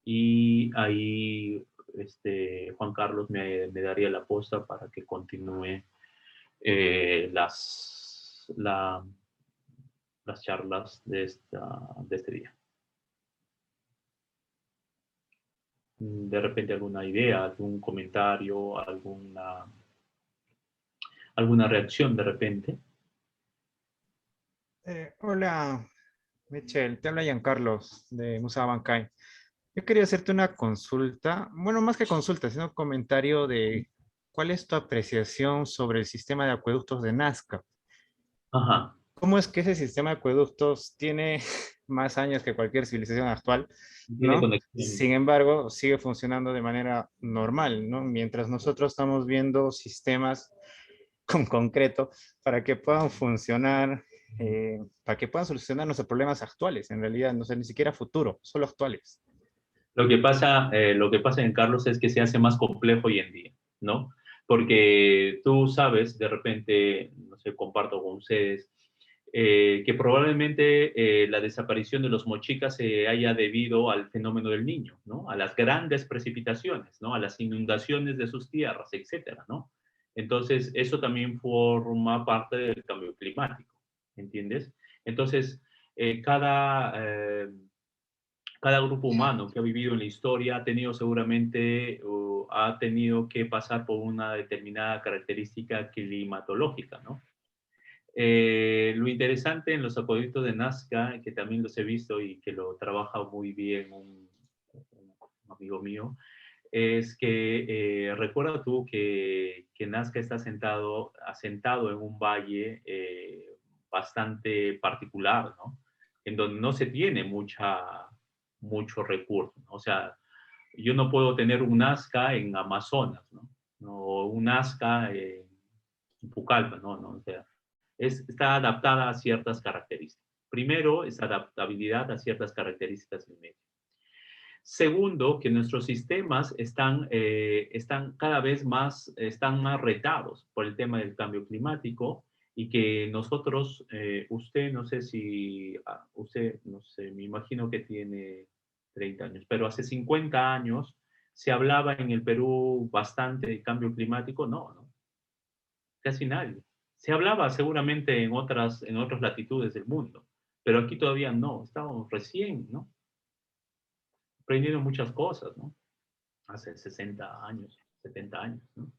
y ahí Juan Carlos me daría la posta para que continúe las charlas de este día. De repente alguna idea, algún comentario, alguna reacción de repente. Hola, Michelle, te habla Giancarlos de Musa Bancay. Yo quería hacerte una consulta, bueno, más que consulta, sino un comentario de cuál es tu apreciación sobre el sistema de acueductos de Nazca. Ajá. ¿Cómo es que ese sistema de acueductos tiene más años que cualquier civilización actual, Tiene ¿no? conexión. Sin embargo, sigue funcionando de manera normal, ¿no? Mientras nosotros estamos viendo sistemas con concreto para que puedan funcionar, para que puedan solucionar nuestros problemas actuales, en realidad, no sé, ni siquiera futuro, solo actuales. Lo que pasa en Carlos es que se hace más complejo hoy en día, ¿no? Porque tú sabes, de repente, no sé, comparto con ustedes, que probablemente la desaparición de los mochicas se haya debido al fenómeno del Niño, ¿no? A las grandes precipitaciones, ¿no? A las inundaciones de sus tierras, etcétera, ¿no? Entonces, eso también forma parte del cambio climático, ¿entiendes? Entonces, cada grupo humano que ha vivido en la historia ha tenido seguramente, ha tenido que pasar por una determinada característica climatológica, ¿no? Lo interesante en los acueductos de Nazca, que también los he visto y que lo trabaja muy bien un amigo mío, es que recuerda tú que Nazca está asentado en un valle bastante particular, ¿no? En donde no se tiene mucho recurso, ¿no? O sea, yo no puedo tener un Nazca en Amazonas, ¿no? O un Nazca en Pucallpa, ¿no? O sea, está adaptada a ciertas características. Primero, es adaptabilidad a ciertas características del medio. Segundo, que nuestros sistemas están cada vez más retados por el tema del cambio climático, y que nosotros, usted, no sé si, usted, no sé, me imagino que tiene 30 años, pero hace 50 años se hablaba en el Perú bastante de cambio climático, no, casi nadie. Se hablaba seguramente en otras latitudes del mundo, pero aquí todavía no, estamos recién, ¿no? Aprendiendo muchas cosas, ¿no? Hace 60 años, 70 años, ¿no?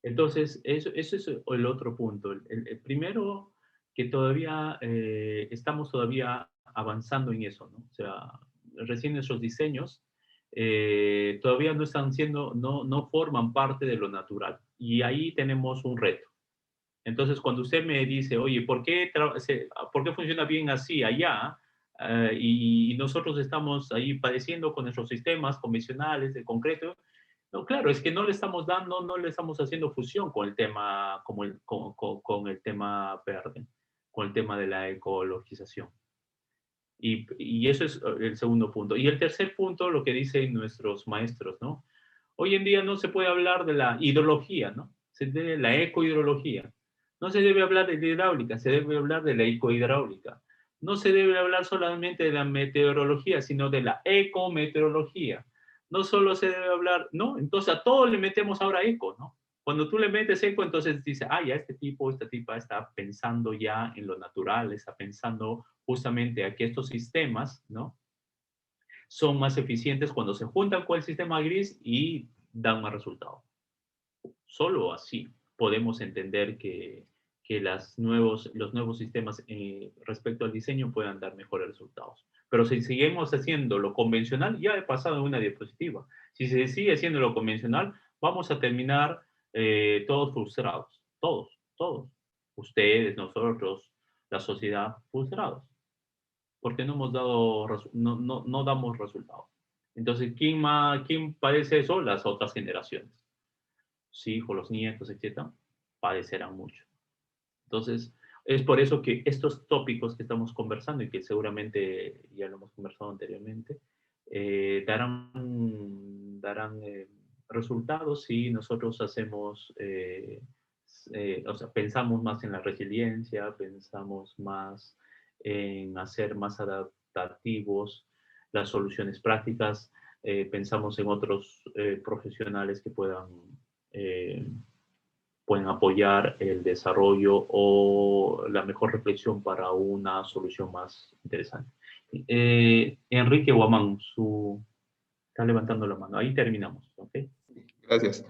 Entonces, eso es el otro punto. El primero, que todavía estamos todavía avanzando en eso, ¿no? O sea, recién nuestros diseños todavía no forman parte de lo natural. Y ahí tenemos un reto. Entonces, cuando usted me dice, oye, ¿por qué funciona bien así allá? Y nosotros estamos ahí padeciendo con nuestros sistemas convencionales de concreto. No, claro, es que no le estamos dando, no le estamos haciendo fusión con el tema, con el tema verde, con el tema de la ecologización. Y eso es el segundo punto. Y el tercer punto, lo que dicen nuestros maestros, ¿no? Hoy en día no se puede hablar de la hidrología, ¿no? La ecohidrología. No se debe hablar de hidráulica, se debe hablar de la ecohidráulica. No se debe hablar solamente de la meteorología, sino de la ecometeorología. No solo se debe hablar, ¿no? Entonces a todo le metemos ahora eco, ¿no? Cuando tú le metes eco, entonces dice, ah, ya esta tipa está pensando ya en lo natural, está pensando justamente a que estos sistemas, ¿no? Son más eficientes cuando se juntan con el sistema gris y dan más resultados. Solo así podemos entender que los nuevos sistemas respecto al diseño puedan dar mejores resultados. Pero si seguimos haciendo lo convencional, ya he pasado en una diapositiva. Si se sigue haciendo lo convencional, vamos a terminar todos frustrados. Todos. Ustedes, nosotros, la sociedad, frustrados. Porque no hemos dado, no damos resultados. Entonces, ¿quién padece eso? Las otras generaciones. Sus hijos, los nietos, etcétera, padecerán mucho. Entonces, es por eso que estos tópicos que estamos conversando y que seguramente ya lo hemos conversado anteriormente, darán resultados si nosotros hacemos, o sea, pensamos más en la resiliencia, pensamos más en hacer más adaptativos las soluciones prácticas, pensamos en otros profesionales que pueden apoyar el desarrollo o la mejor reflexión para una solución más interesante. Enrique Guamán, está levantando la mano. Ahí terminamos, ¿ok? Gracias.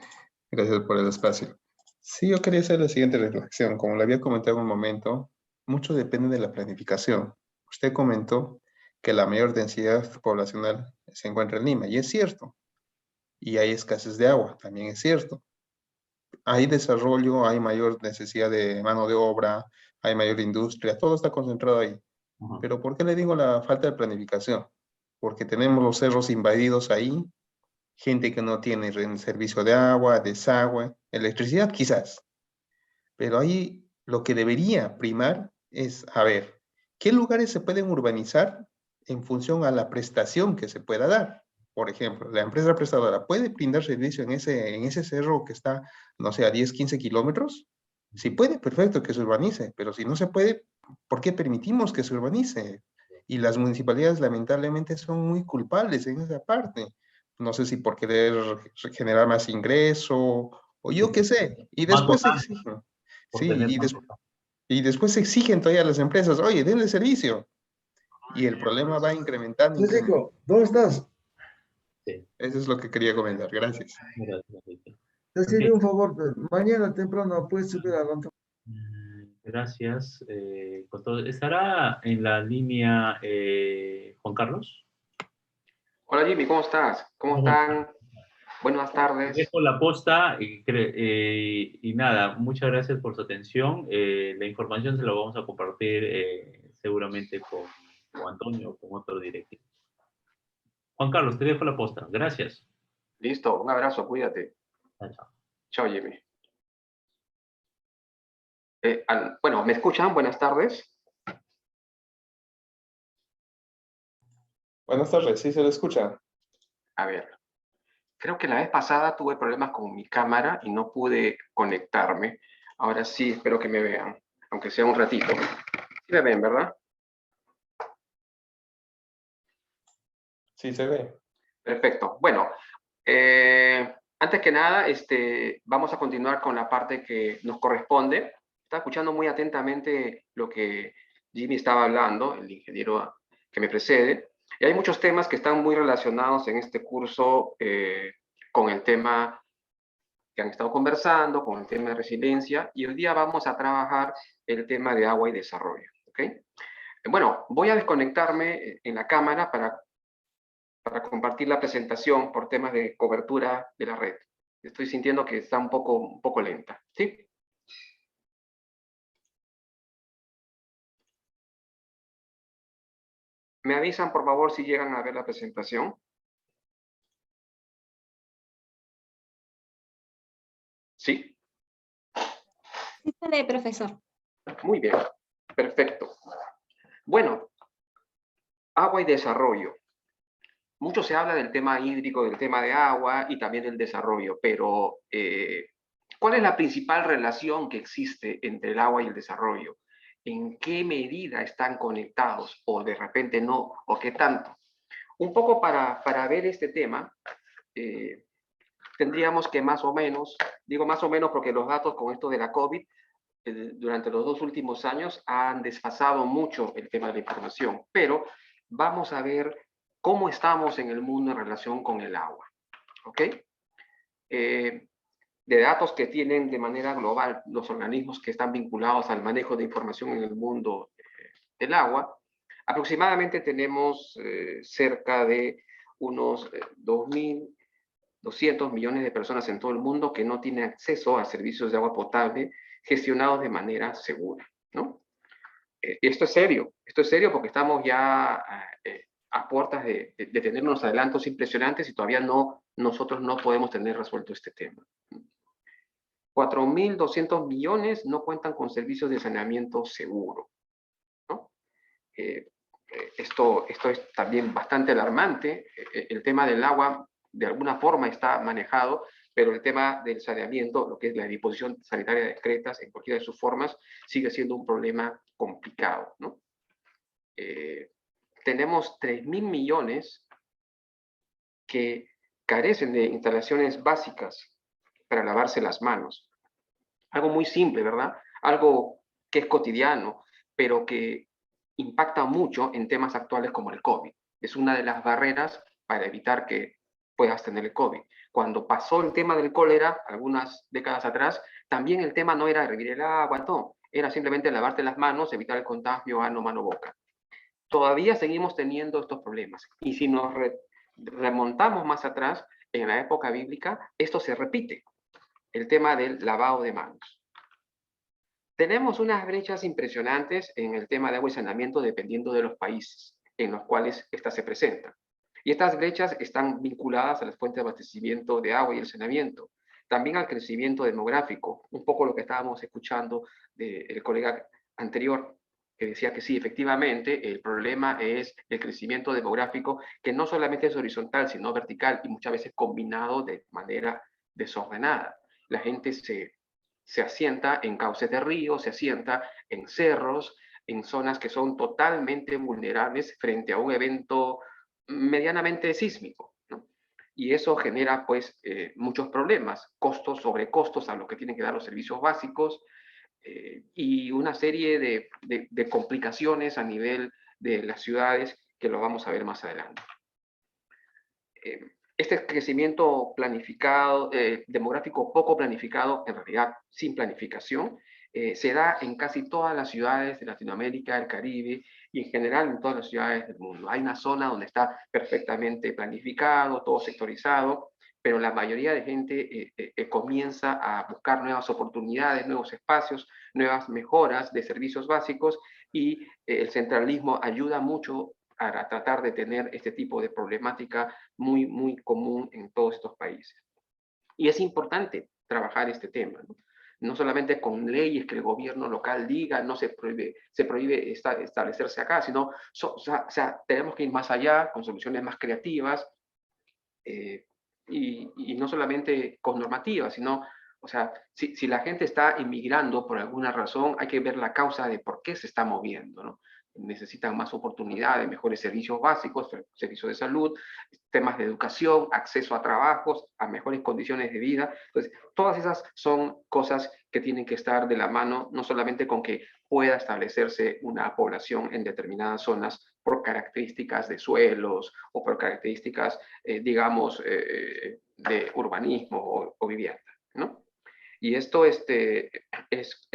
Gracias por el espacio. Sí, yo quería hacer la siguiente reflexión. Como le había comentado en un momento, mucho depende de la planificación. Usted comentó que la mayor densidad poblacional se encuentra en Lima, y es cierto. Y hay escasez de agua, también es cierto. Hay desarrollo, hay mayor necesidad de mano de obra, hay mayor industria, todo está concentrado ahí. Ajá. Pero ¿por qué le digo la falta de planificación? Porque tenemos los cerros invadidos ahí, gente que no tiene servicio de agua, desagüe, electricidad quizás. Pero ahí lo que debería primar es, a ver, ¿qué lugares se pueden urbanizar en función a la prestación que se pueda dar? Por ejemplo, la empresa prestadora puede brindar servicio en ese cerro que está, no sé, a 10, 15 kilómetros. Si puede, perfecto, que se urbanice, pero si no se puede, ¿por qué permitimos que se urbanice? Y las municipalidades lamentablemente son muy culpables en esa parte. No sé si por querer generar más ingreso o yo qué sé. Y después exigen. Sí, y después exigen todavía a las empresas, oye, denle servicio. Y el problema va incrementando. Francisco, ¿dónde estás? Sí. Eso es lo que quería comentar. Gracias. Te sirve un favor, mañana temprano puedes subir a la... Gracias. ¿Estará en la línea Juan Carlos? Hola Jimmy, ¿cómo estás? ¿Cómo están? Buenas tardes. Dejo la posta y nada, muchas gracias por su atención. La información se la vamos a compartir seguramente con Antonio o con otro directivo. Juan Carlos, te dejo la posta. Gracias. Listo, un abrazo, cuídate. Chao. Chao, Jimmy. Bueno, ¿me escuchan? Buenas tardes. Buenas tardes, sí se lo escucha. A ver, creo que la vez pasada tuve problemas con mi cámara y no pude conectarme. Ahora sí, espero que me vean, aunque sea un ratito. Sí me ven, ¿verdad? Sí se ve. Perfecto. Bueno, antes que nada, vamos a continuar con la parte que nos corresponde. Estaba escuchando muy atentamente lo que Jimmy estaba hablando, el ingeniero que me precede. Y hay muchos temas que están muy relacionados en este curso con el tema que han estado conversando, con el tema de resiliencia, y hoy día vamos a trabajar el tema de agua y desarrollo. ¿Okay? Bueno, voy a desconectarme en la cámara para compartir la presentación por temas de cobertura de la red. Estoy sintiendo que está un poco lenta. ¿Sí? ¿Me avisan, por favor, si llegan a ver la presentación? ¿Sí? Sí se ve, profesor. Muy bien, perfecto. Bueno, agua y desarrollo. Mucho se habla del tema hídrico, del tema de agua y también del desarrollo, pero ¿cuál es la principal relación que existe entre el agua y el desarrollo? ¿En qué medida están conectados o de repente no? ¿O qué tanto? Un poco para ver este tema, tendríamos que más o menos, digo más o menos porque los datos con esto de la COVID durante los 2 últimos años han desfasado mucho el tema de la información, pero vamos a ver cómo estamos en el mundo en relación con el agua. ¿Ok? De datos que tienen de manera global los organismos que están vinculados al manejo de información en el mundo del agua, aproximadamente tenemos cerca de unos 2.200 millones de personas en todo el mundo que no tienen acceso a servicios de agua potable gestionados de manera segura, ¿no? Esto es serio porque estamos ya a puertas de tener unos adelantos impresionantes y todavía nosotros no podemos tener resuelto este tema. 4.200 millones no cuentan con servicios de saneamiento seguro, ¿no? Esto es también bastante alarmante. El tema del agua de alguna forma está manejado, pero el tema del saneamiento, lo que es la disposición sanitaria de excretas en cualquiera de sus formas, sigue siendo un problema complicado, ¿no? Tenemos 3.000 millones que carecen de instalaciones básicas para lavarse las manos. Algo muy simple, ¿verdad? Algo que es cotidiano, pero que impacta mucho en temas actuales como el COVID. Es una de las barreras para evitar que puedas tener el COVID. Cuando pasó el tema del cólera, algunas décadas atrás, también el tema no era hervir el agua, no. Era simplemente lavarte las manos, evitar el contagio ano, mano, boca. Todavía seguimos teniendo estos problemas. Y si nos remontamos más atrás, en la época bíblica, esto se repite. El tema del lavado de manos. Tenemos unas brechas impresionantes en el tema de agua y saneamiento dependiendo de los países en los cuales éstas se presentan. Y estas brechas están vinculadas a las fuentes de abastecimiento de agua y el saneamiento. También al crecimiento demográfico, un poco lo que estábamos escuchando del colega anterior, que decía que sí, efectivamente, el problema es el crecimiento demográfico, que no solamente es horizontal, sino vertical y muchas veces combinado de manera desordenada. La gente se asienta en cauces de ríos, se asienta en cerros, en zonas que son totalmente vulnerables frente a un evento medianamente sísmico, ¿no? Y eso genera, pues, muchos problemas, costos sobre costos a los que tienen que dar los servicios básicos y una serie de complicaciones a nivel de las ciudades que lo vamos a ver más adelante. Este crecimiento planificado, demográfico poco planificado, en realidad sin planificación, se da en casi todas las ciudades de Latinoamérica, el Caribe y en general en todas las ciudades del mundo. Hay una zona donde está perfectamente planificado, todo sectorizado, pero la mayoría de gente comienza a buscar nuevas oportunidades, nuevos espacios, nuevas mejoras de servicios básicos y el centralismo ayuda mucho a tratar de tener este tipo de problemática muy, muy común en todos estos países. Y es importante trabajar este tema, ¿no? No solamente con leyes que el gobierno local diga, no se prohíbe establecerse acá, sino o sea, tenemos que ir más allá, con soluciones más creativas, y no solamente con normativas, sino, o sea, si la gente está inmigrando por alguna razón, hay que ver la causa de por qué se está moviendo, ¿no? Necesitan más oportunidades, mejores servicios básicos, servicios de salud, temas de educación, acceso a trabajos, a mejores condiciones de vida. Entonces, todas esas son cosas que tienen que estar de la mano, no solamente con que pueda establecerse una población en determinadas zonas por características de suelos o por características, digamos, de urbanismo o vivienda, ¿no? Y esto es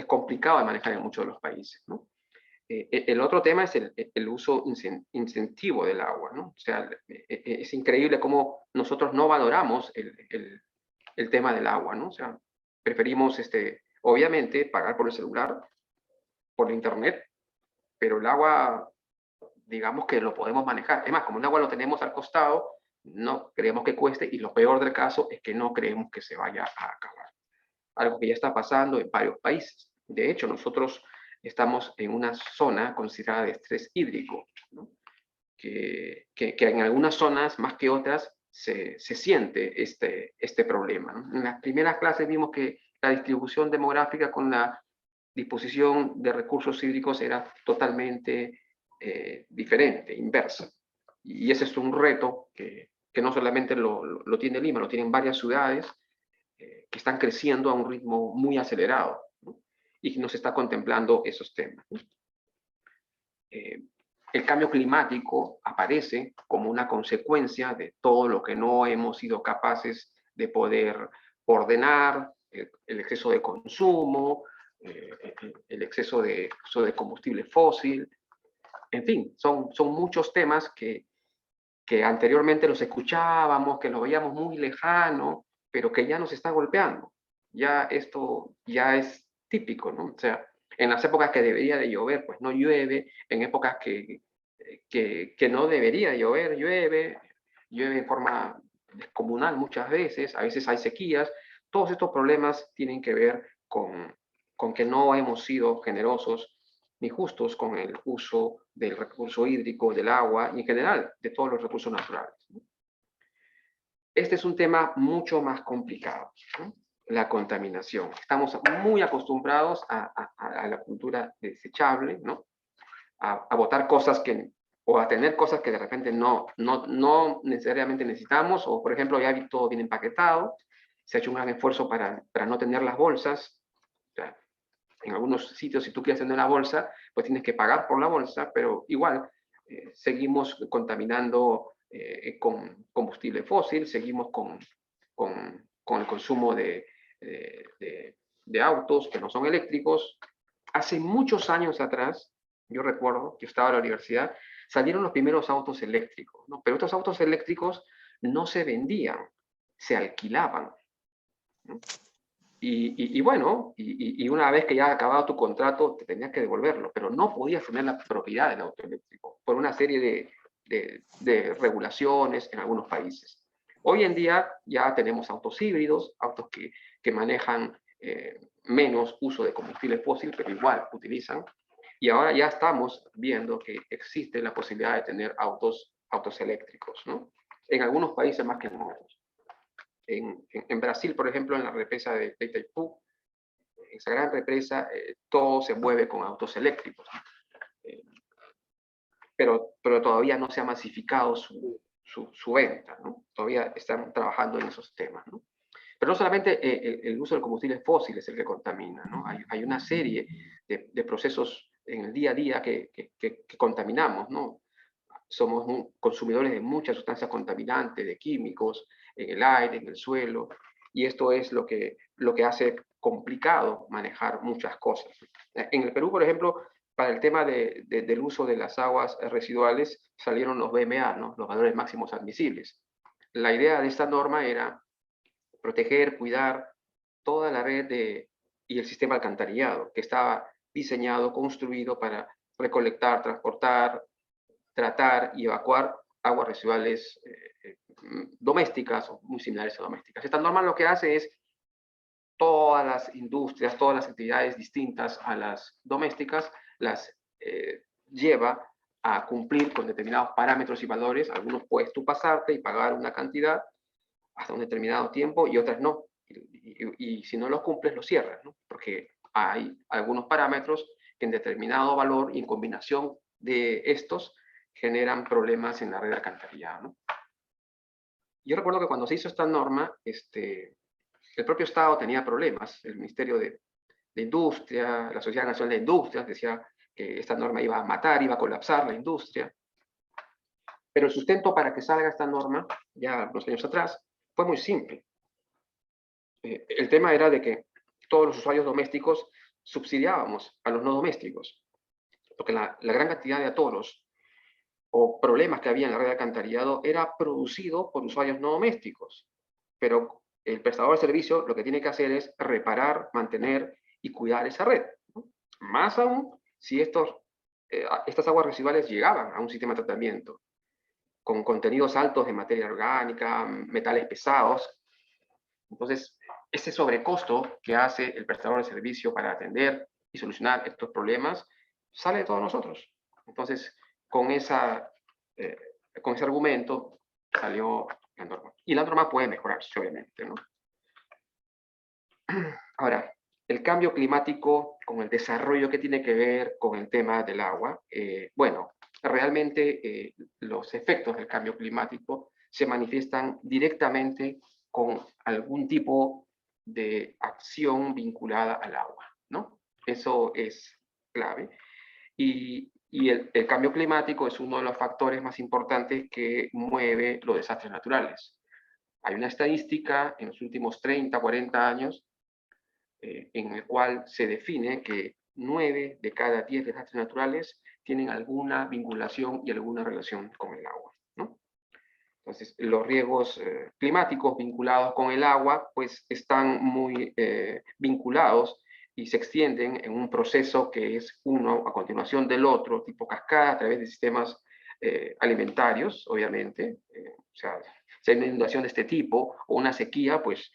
complicado de manejar en muchos de los países, ¿no? El otro tema es el uso incentivo del agua, ¿no? O sea, es increíble cómo nosotros no valoramos el tema del agua, ¿no? O sea, preferimos, obviamente, pagar por el celular, por el internet, pero el agua digamos que lo podemos manejar. Es más, como el agua lo tenemos al costado, no creemos que cueste, y lo peor del caso es que no creemos que se vaya a acabar. Algo que ya está pasando en varios países. De hecho, nosotros estamos en una zona considerada de estrés hídrico, ¿no? que en algunas zonas, más que otras, se siente este problema, ¿no? En las primeras clases vimos que la distribución demográfica con la disposición de recursos hídricos era totalmente diferente, inversa. Y ese es un reto que no solamente lo tiene Lima, lo tienen varias ciudades que están creciendo a un ritmo muy acelerado, ¿no? Y nos está contemplando esos temas, ¿no? El cambio climático aparece como una consecuencia de todo lo que no hemos sido capaces de poder ordenar, el exceso de consumo, el exceso de uso de combustible fósil. En fin, son muchos temas que anteriormente los escuchábamos, que los veíamos muy lejano, pero que ya nos está golpeando. Ya esto ya es típico, ¿no? O sea, en las épocas que debería de llover, pues no llueve. En épocas que no debería llover, llueve en forma descomunal muchas veces. A veces hay sequías. Todos estos problemas tienen que ver con que no hemos sido generosos ni justos con el uso del recurso hídrico, del agua y en general de todos los recursos naturales, ¿no? Este es un tema mucho más complicado, ¿no? La contaminación. Estamos muy acostumbrados a la cultura desechable, ¿no? A botar cosas o a tener cosas que de repente no necesariamente necesitamos, o por ejemplo ya todo bien empaquetado. Se ha hecho un gran esfuerzo para no tener las bolsas. O sea, en algunos sitios, si tú quieres tener una bolsa, pues tienes que pagar por la bolsa, pero igual seguimos contaminando con combustible fósil, seguimos con el consumo de autos que no son eléctricos. Hace muchos años atrás, yo recuerdo que estaba en la universidad, salieron los primeros autos eléctricos, ¿no? Pero estos autos eléctricos no se vendían, se alquilaban, ¿no? Y bueno, y una vez que ya ha acabado tu contrato, te tenías que devolverlo, pero no podías tener la propiedad del auto eléctrico por una serie de regulaciones en algunos países. Hoy en día ya tenemos autos híbridos, autos que manejan menos uso de combustible fósil, pero igual utilizan. Y ahora ya estamos viendo que existe la posibilidad de tener autos eléctricos, ¿no? En algunos países más que en otros. En Brasil, por ejemplo, en la represa de Itaipú, esa gran represa, todo se mueve con autos eléctricos, ¿no? Pero todavía no se ha masificado su venta, ¿no? Todavía están trabajando en esos temas, ¿no? Pero no solamente el uso del combustible fósil es el que contamina, ¿no? Hay una serie de procesos en el día a día que contaminamos, ¿no? Somos consumidores de muchas sustancias contaminantes, de químicos, en el aire, en el suelo, y esto es lo que hace complicado manejar muchas cosas. En el Perú, por ejemplo, para el tema del uso de las aguas residuales, salieron los BMA, ¿no? Los valores máximos admisibles. La idea de esta norma era proteger, cuidar toda la red y el sistema alcantarillado, que estaba diseñado, construido para recolectar, transportar, tratar y evacuar aguas residuales domésticas o muy similares a domésticas. Esta norma lo que hace es todas las industrias, todas las actividades distintas a las domésticas, las lleva a cumplir con determinados parámetros y valores. Algunos puedes tú pasarte y pagar una cantidad hasta un determinado tiempo y otras no. Y si no los cumples, los cierras, ¿no? Porque hay algunos parámetros que en determinado valor y en combinación de estos generan problemas en la red de alcantarillado, ¿no? Yo recuerdo que cuando se hizo esta norma, el propio Estado tenía problemas. El Ministerio de Industria, la Sociedad Nacional de Industrias decía que esta norma iba a matar, iba a colapsar la industria. Pero el sustento para que salga esta norma, ya unos años atrás, fue muy simple. El tema era de que todos los usuarios domésticos subsidiábamos a los no domésticos, porque la gran cantidad de atoros o problemas que había en la red de alcantarillado era producido por usuarios no domésticos. Pero el prestador de servicio lo que tiene que hacer es reparar, mantener y cuidar esa red, ¿no? Más aún si estos estas aguas residuales llegaban a un sistema de tratamiento con contenidos altos de materia orgánica, metales pesados. Entonces, ese sobrecosto que hace el prestador de servicio para atender y solucionar estos problemas sale de todos nosotros. Entonces, con ese argumento salió la norma. Y la norma puede mejorarse, obviamente, ¿no? Ahora, el cambio climático con el desarrollo que tiene que ver con el tema del agua, bueno, realmente los efectos del cambio climático se manifiestan directamente con algún tipo de acción vinculada al agua, ¿no? Eso es clave. Y el cambio climático es uno de los factores más importantes que mueve los desastres naturales. Hay una estadística en los últimos 30, 40 años en el cual se define que 9 de cada 10 desastres naturales tienen alguna vinculación y alguna relación con el agua, ¿no? Entonces, los riesgos climáticos vinculados con el agua, pues están muy vinculados y se extienden en un proceso que es uno a continuación del otro, tipo cascada, a través de sistemas alimentarios, obviamente. O sea, si hay una inundación de este tipo o una sequía, pues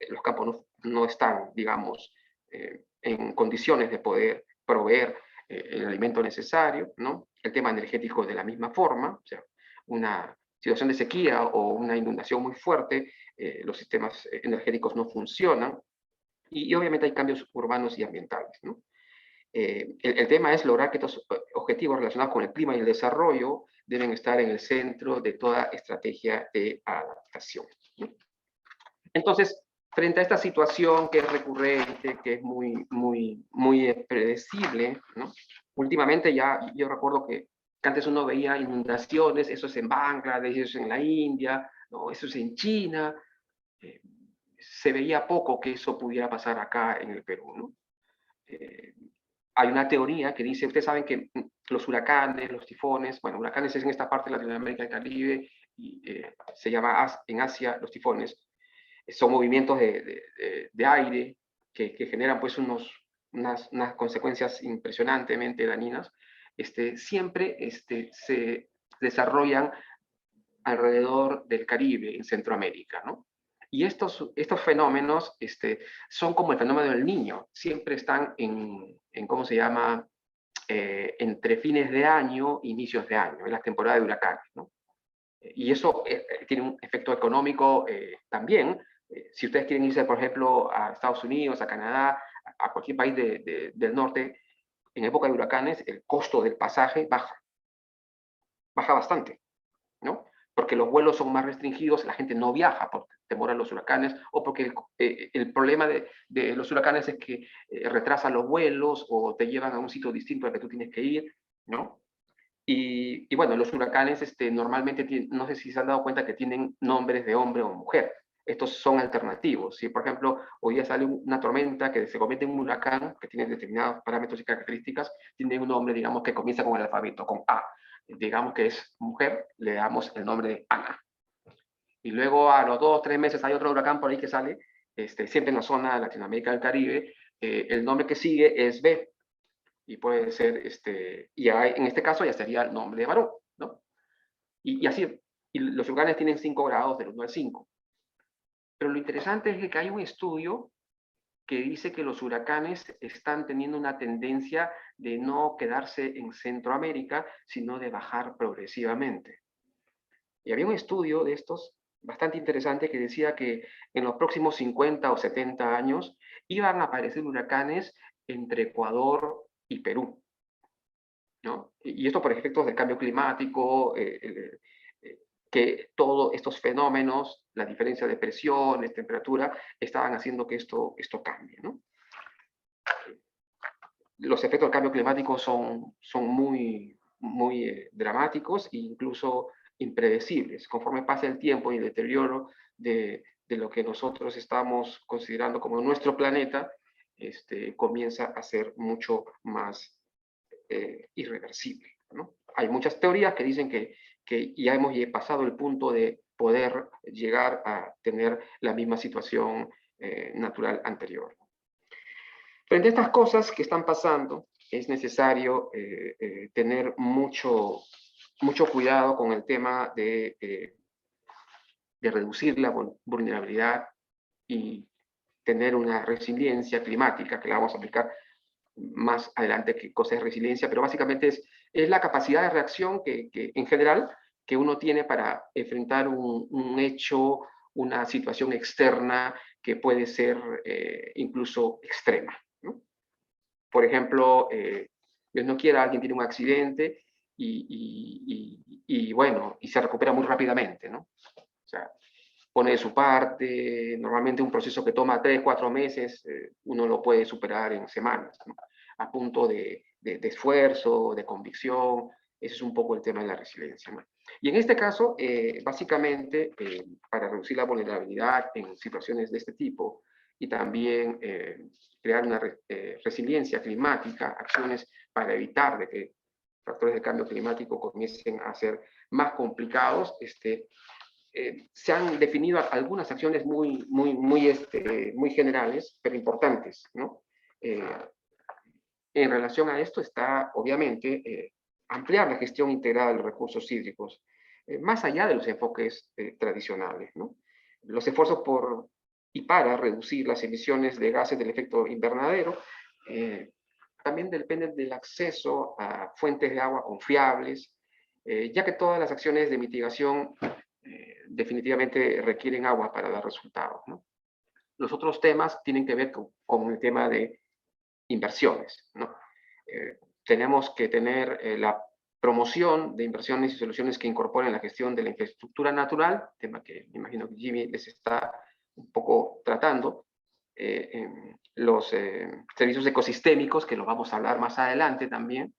los campos no están, digamos, en condiciones de poder proveer el alimento necesario, ¿no? El tema energético de la misma forma, o sea, una situación de sequía o una inundación muy fuerte, los sistemas energéticos no funcionan y obviamente hay cambios urbanos y ambientales, ¿no? El tema es lograr que estos objetivos relacionados con el clima y el desarrollo deben estar en el centro de toda estrategia de adaptación, ¿no? Entonces, frente a esta situación que es recurrente, que es muy predecible, ¿no? Últimamente ya yo recuerdo que antes uno veía inundaciones, eso es en Bangladesh, eso es en la India, ¿no? Eso es en China. Se veía poco que eso pudiera pasar acá en el Perú, ¿no? Hay una teoría que dice, ustedes saben que los huracanes, los tifones, bueno, huracanes es en esta parte de Latinoamérica y Caribe, y se llama en Asia los tifones, son movimientos de aire que generan pues unas consecuencias impresionantemente dañinas, siempre se desarrollan alrededor del Caribe, en Centroamérica, ¿no? Y estos fenómenos son como el fenómeno del Niño, siempre están en ¿cómo se llama? Entre fines de año e inicios de año, en la temporada de huracanes, ¿no? Y eso tiene un efecto económico también. Si ustedes quieren irse, por ejemplo, a Estados Unidos, a Canadá, a cualquier país del norte, en época de huracanes, el costo del pasaje baja bastante, ¿no? Porque los vuelos son más restringidos, la gente no viaja por temor a los huracanes, o porque el problema de los huracanes es que retrasan los vuelos o te llevan a un sitio distinto al que tú tienes que ir, ¿no? Y bueno, los huracanes normalmente, no sé si se han dado cuenta que tienen nombres de hombre o mujer. Estos son alternativos. Si, por ejemplo, hoy día sale una tormenta que se convierte en un huracán, que tiene determinados parámetros y características, tiene un nombre, digamos, que comienza con el alfabeto, con A. Digamos que es mujer, le damos el nombre de Ana. Y luego a los 2 o 3 meses hay otro huracán por ahí que sale, siempre en la zona de Latinoamérica del Caribe, el nombre que sigue es B. Y puede ser, en este caso ya sería el nombre de varón, ¿no? Y así, y los huracanes tienen 5 grados del 1 al 5. Pero lo interesante es que hay un estudio que dice que los huracanes están teniendo una tendencia de no quedarse en Centroamérica, sino de bajar progresivamente. Y había un estudio de estos bastante interesante que decía que en los próximos 50 o 70 años iban a aparecer huracanes entre Ecuador y Perú, ¿no? Y esto por efectos del cambio climático, que todos estos fenómenos, la diferencia de presiones, temperatura, estaban haciendo que esto cambie, ¿no? Los efectos del cambio climático son muy dramáticos e incluso impredecibles. Conforme pasa el tiempo y el deterioro de lo que nosotros estamos considerando como nuestro planeta, comienza a ser mucho más irreversible, ¿no? Hay muchas teorías que dicen que ya hemos pasado el punto de poder llegar a tener la misma situación natural anterior. Frente a estas cosas que están pasando, es necesario tener mucho cuidado con el tema de reducir la vulnerabilidad y tener una resiliencia climática, que la vamos a aplicar más adelante qué cosa es resiliencia, pero básicamente es la capacidad de reacción que en general que uno tiene para enfrentar un hecho, una situación externa que puede ser incluso extrema, ¿no? Por ejemplo, Dios no quiera, alguien tiene un accidente y bueno, y se recupera muy rápidamente, ¿no? O sea, pone de su parte, normalmente un proceso que toma 3, 4 meses, uno lo puede superar en semanas, ¿no? A punto de esfuerzo, de convicción. Ese es un poco el tema de la resiliencia, ¿no? Y en este caso, básicamente, para reducir la vulnerabilidad en situaciones de este tipo y también crear una resiliencia climática, acciones para evitar de que factores de cambio climático comiencen a ser más complicados, se han definido algunas acciones muy generales, pero importantes, ¿no? En relación a esto está, obviamente, ampliar la gestión integrada de los recursos hídricos, más allá de los enfoques tradicionales, ¿no? Los esfuerzos por y para reducir las emisiones de gases del efecto invernadero también dependen del acceso a fuentes de agua confiables, ya que todas las acciones de mitigación definitivamente requieren agua para dar resultados, ¿no? Los otros temas tienen que ver con el tema de inversiones, ¿no? Tenemos que tener la promoción de inversiones y soluciones que incorporen la gestión de la infraestructura natural, tema que me imagino que Jimmy les está un poco tratando, los servicios ecosistémicos, que lo vamos a hablar más adelante también,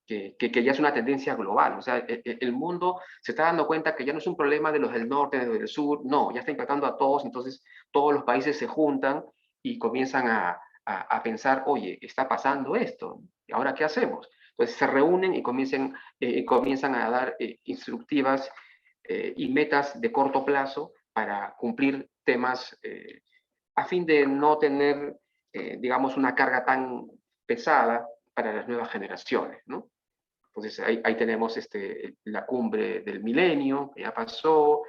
que ya es una tendencia global. O sea, el mundo se está dando cuenta que ya no es un problema de los del norte, de los del sur, no, ya está impactando a todos, entonces todos los países se juntan y comienzan a pensar, oye, está pasando esto, ¿y ahora qué hacemos? Entonces se reúnen y comienzan a dar instructivas y metas de corto plazo para cumplir temas a fin de no tener, digamos, una carga tan pesada para las nuevas generaciones, ¿no? Entonces ahí tenemos la cumbre del milenio, que ya pasó.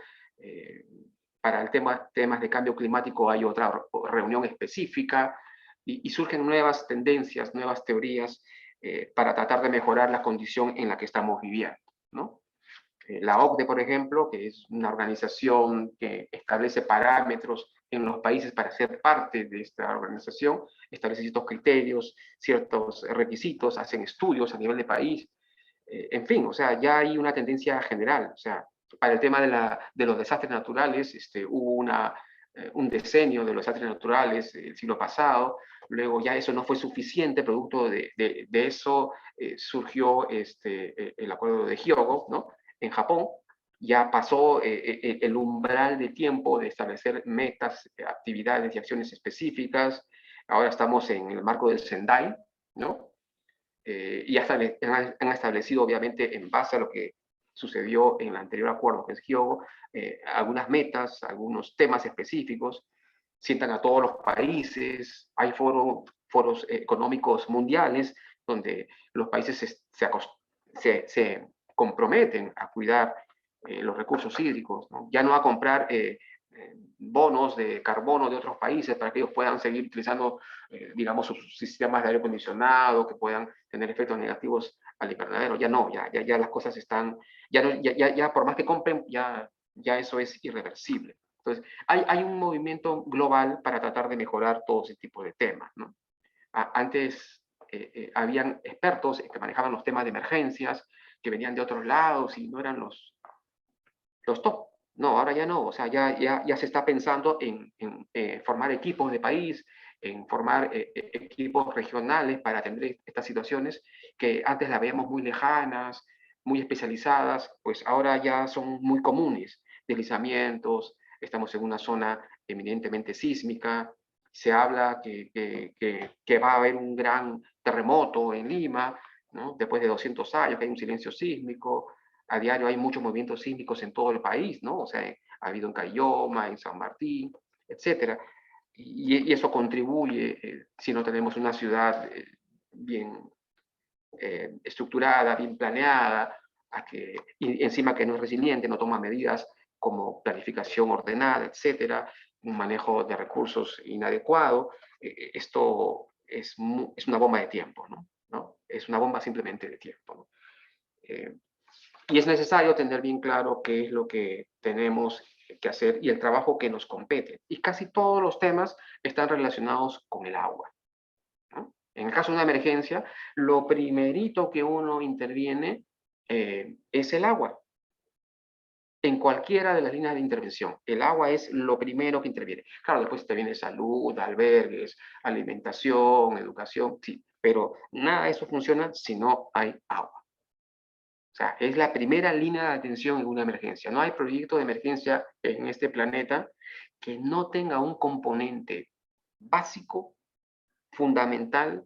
Para el temas de cambio climático hay otra reunión específica y surgen nuevas tendencias, nuevas teorías para tratar de mejorar la condición en la que estamos viviendo, ¿no? La OCDE, por ejemplo, que es una organización que establece parámetros en los países para ser parte de esta organización, establece ciertos criterios, ciertos requisitos, hacen estudios a nivel de país. En fin, o sea, ya hay una tendencia general. O sea, para el tema de los desastres naturales, hubo un decenio de los desastres naturales el siglo pasado, luego ya eso no fue suficiente, producto de eso surgió el acuerdo de Hyogo, ¿no? En Japón, ya pasó el umbral de tiempo de establecer metas, actividades y acciones específicas. Ahora estamos en el marco del Sendai, ¿no? Y han establecido, obviamente, en base a lo que sucedió en el anterior acuerdo, que es Hyogo, algunas metas, algunos temas específicos, sientan a todos los países, hay foros económicos mundiales donde los países se comprometen a cuidar los recursos hídricos, ¿no? Ya no a comprar bonos de carbono de otros países para que ellos puedan seguir utilizando, digamos, sus sistemas de aire acondicionado, que puedan tener efectos negativos al invernadero. Ya no, ya las cosas están, ya por más que compren, ya eso es irreversible. Entonces, hay un movimiento global para tratar de mejorar todo ese tipo de temas, ¿no? Antes habían expertos que manejaban los temas de emergencias, que venían de otros lados y no eran los top. No, ahora ya no. O sea, ya se está pensando en formar equipos de país, en formar equipos regionales para atender estas situaciones que antes las veíamos muy lejanas, muy especializadas, pues ahora ya son muy comunes. Deslizamientos, estamos en una zona eminentemente sísmica, se habla que va a haber un gran terremoto en Lima, ¿no? Después de 200 años, que hay un silencio sísmico. A diario hay muchos movimientos sísmicos en todo el país, ¿no? O sea, ha habido en Cayoma, en San Martín, etcétera. Y eso contribuye, si no tenemos una ciudad bien estructurada, bien planeada, y encima que no es resiliente, no toma medidas como planificación ordenada, etcétera, un manejo de recursos inadecuado, esto es una bomba de tiempo, ¿no? Es una bomba simplemente de tiempo, ¿no? Y es necesario tener bien claro qué es lo que tenemos que hacer y el trabajo que nos compete. Y casi todos los temas están relacionados con el agua, ¿no? En el caso de una emergencia, lo primerito que uno interviene es el agua. En cualquiera de las líneas de intervención, el agua es lo primero que interviene. Claro, después interviene salud, albergues, alimentación, educación, sí, pero nada de eso funciona si no hay agua. O sea, es la primera línea de atención en una emergencia. No hay proyecto de emergencia en este planeta que no tenga un componente básico, fundamental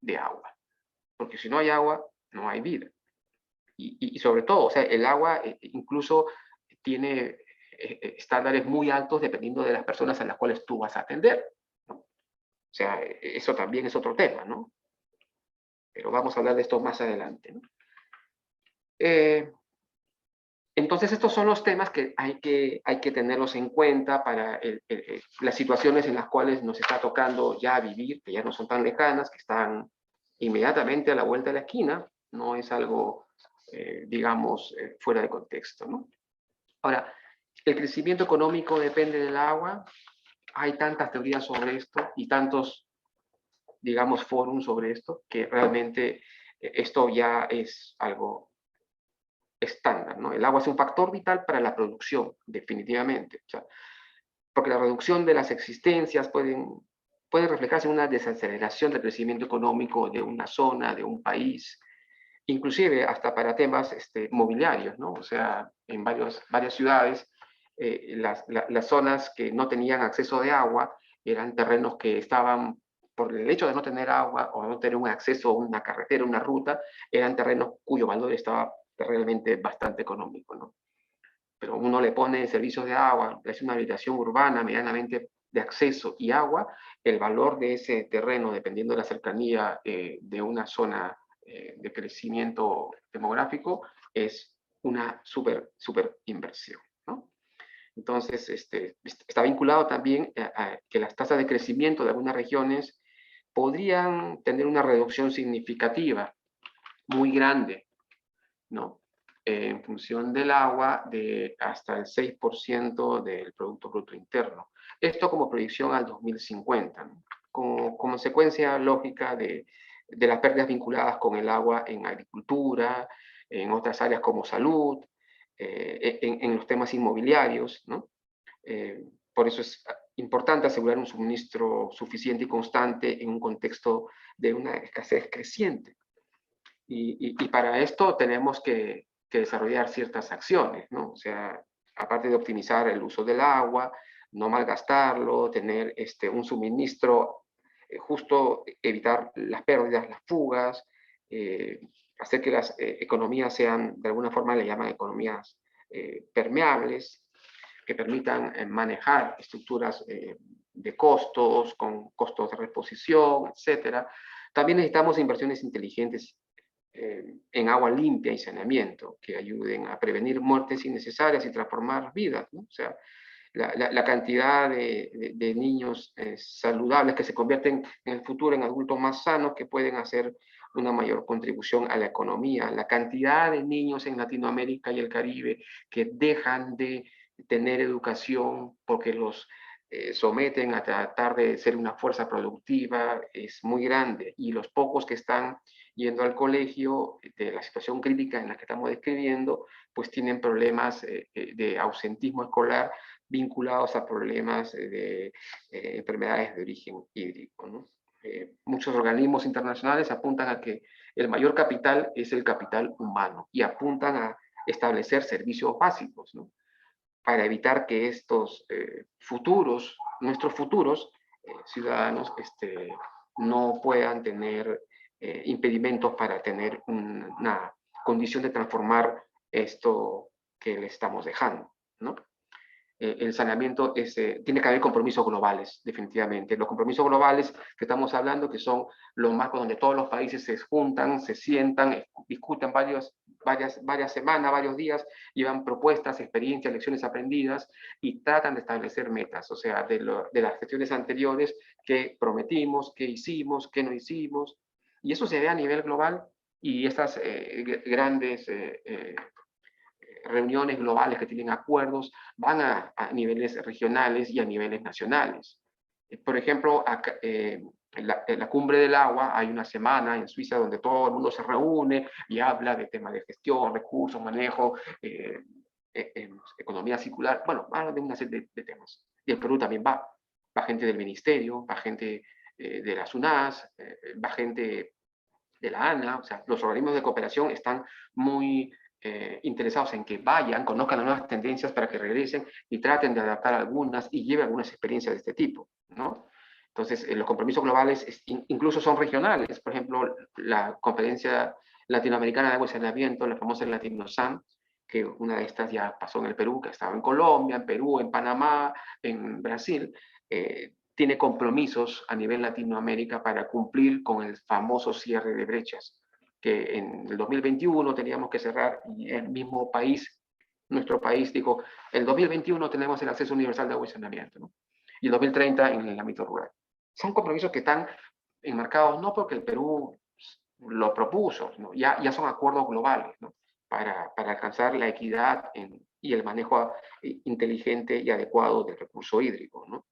de agua. Porque si no hay agua, no hay vida. Y sobre todo, o sea, el agua incluso tiene estándares muy altos dependiendo de las personas a las cuales tú vas a atender, ¿no? O sea, eso también es otro tema, ¿no? Pero vamos a hablar de esto más adelante, ¿no? Entonces, estos son los temas que hay que tenerlos en cuenta para las situaciones en las cuales nos está tocando ya vivir, que ya no son tan lejanas, que están inmediatamente a la vuelta de la esquina, no es algo, digamos, fuera de contexto, ¿no? Ahora, ¿el crecimiento económico depende del agua? Hay tantas teorías sobre esto y tantos, digamos, forums sobre esto, que realmente esto ya es algo estándar, ¿no? El agua es un factor vital para la producción, definitivamente. O sea, porque la reducción de las existencias puede reflejarse en una desaceleración del crecimiento económico de una zona, de un país, inclusive hasta para temas mobiliarios, ¿no? O sea, en varias ciudades, las zonas que no tenían acceso de agua eran terrenos que estaban, por el hecho de no tener agua o no tener un acceso a una carretera, una ruta, eran terrenos cuyo valor estaba realmente bastante económico, ¿no? Pero uno le pone servicios de agua, es una habitación urbana medianamente de acceso y agua, el valor de ese terreno, dependiendo de la cercanía de una zona de crecimiento demográfico, es una súper inversión, ¿no? Entonces, está vinculado también a que las tasas de crecimiento de algunas regiones podrían tener una reducción significativa, muy grande, ¿no? En función del agua, de hasta el 6% del Producto Bruto Interno. Esto como proyección al 2050, ¿no? Como consecuencia lógica de las pérdidas vinculadas con el agua en agricultura, en otras áreas como salud, en los temas inmobiliarios, ¿no? Por eso es importante asegurar un suministro suficiente y constante en un contexto de una escasez creciente. Y para esto tenemos que desarrollar ciertas acciones, ¿no? O sea, aparte de optimizar el uso del agua, no malgastarlo, tener un suministro justo, evitar las pérdidas, las fugas, hacer que las economías sean, de alguna forma le llaman economías permeables, que permitan manejar estructuras de costos, con costos de reposición, etcétera. También necesitamos inversiones inteligentes en agua limpia y saneamiento, que ayuden a prevenir muertes innecesarias y transformar vidas, ¿no? O sea, la cantidad de niños saludables que se convierten en el futuro en adultos más sanos que pueden hacer una mayor contribución a la economía, la cantidad de niños en Latinoamérica y el Caribe que dejan de tener educación porque los someten a tratar de ser una fuerza productiva es muy grande, y los pocos que están yendo al colegio, de la situación crítica en la que estamos describiendo, pues tienen problemas de ausentismo escolar vinculados a problemas de enfermedades de origen hídrico, ¿no? Muchos organismos internacionales apuntan a que el mayor capital es el capital humano y apuntan a establecer servicios básicos, ¿no? Para evitar que estos nuestros futuros ciudadanos, no puedan tener impedimentos para tener una condición de transformar esto que le estamos dejando, ¿no? el saneamiento tiene que haber compromisos globales, definitivamente. Los compromisos globales que estamos hablando, que son los marcos donde todos los países se juntan, se sientan, discuten varias semanas, varios días, llevan propuestas, experiencias, lecciones aprendidas y tratan de establecer metas, o sea, de las gestiones anteriores, qué prometimos, qué hicimos, qué no hicimos, y eso se ve a nivel global, y estas grandes reuniones globales que tienen acuerdos van a niveles regionales y a niveles nacionales. Por ejemplo, en la Cumbre del Agua hay una semana en Suiza donde todo el mundo se reúne y habla de temas de gestión, recursos, manejo, economía circular, bueno, habla de una serie de temas. Y el Perú también va gente del ministerio, va gente de la SUNAS, va gente de la ANA, o sea, los organismos de cooperación están muy interesados en que vayan, conozcan las nuevas tendencias para que regresen y traten de adaptar algunas y lleven algunas experiencias de este tipo, ¿no? Entonces, los compromisos globales incluso son regionales. Por ejemplo, la Conferencia Latinoamericana de Agua y Saneamiento, la famosa Latinosan, que una de estas ya pasó en el Perú, que estaba en Colombia, en Perú, en Panamá, en Brasil, tiene compromisos a nivel Latinoamérica para cumplir con el famoso cierre de brechas, que en el 2021 teníamos que cerrar, y el mismo país, nuestro país dijo, el 2021 tenemos el acceso universal de agua y saneamiento, ¿no? Y el 2030 en el ámbito rural. Son compromisos que están enmarcados no porque el Perú lo propuso, ¿no? Ya son acuerdos globales, ¿no? Para alcanzar la equidad y el manejo inteligente y adecuado del recurso hídrico, ¿no?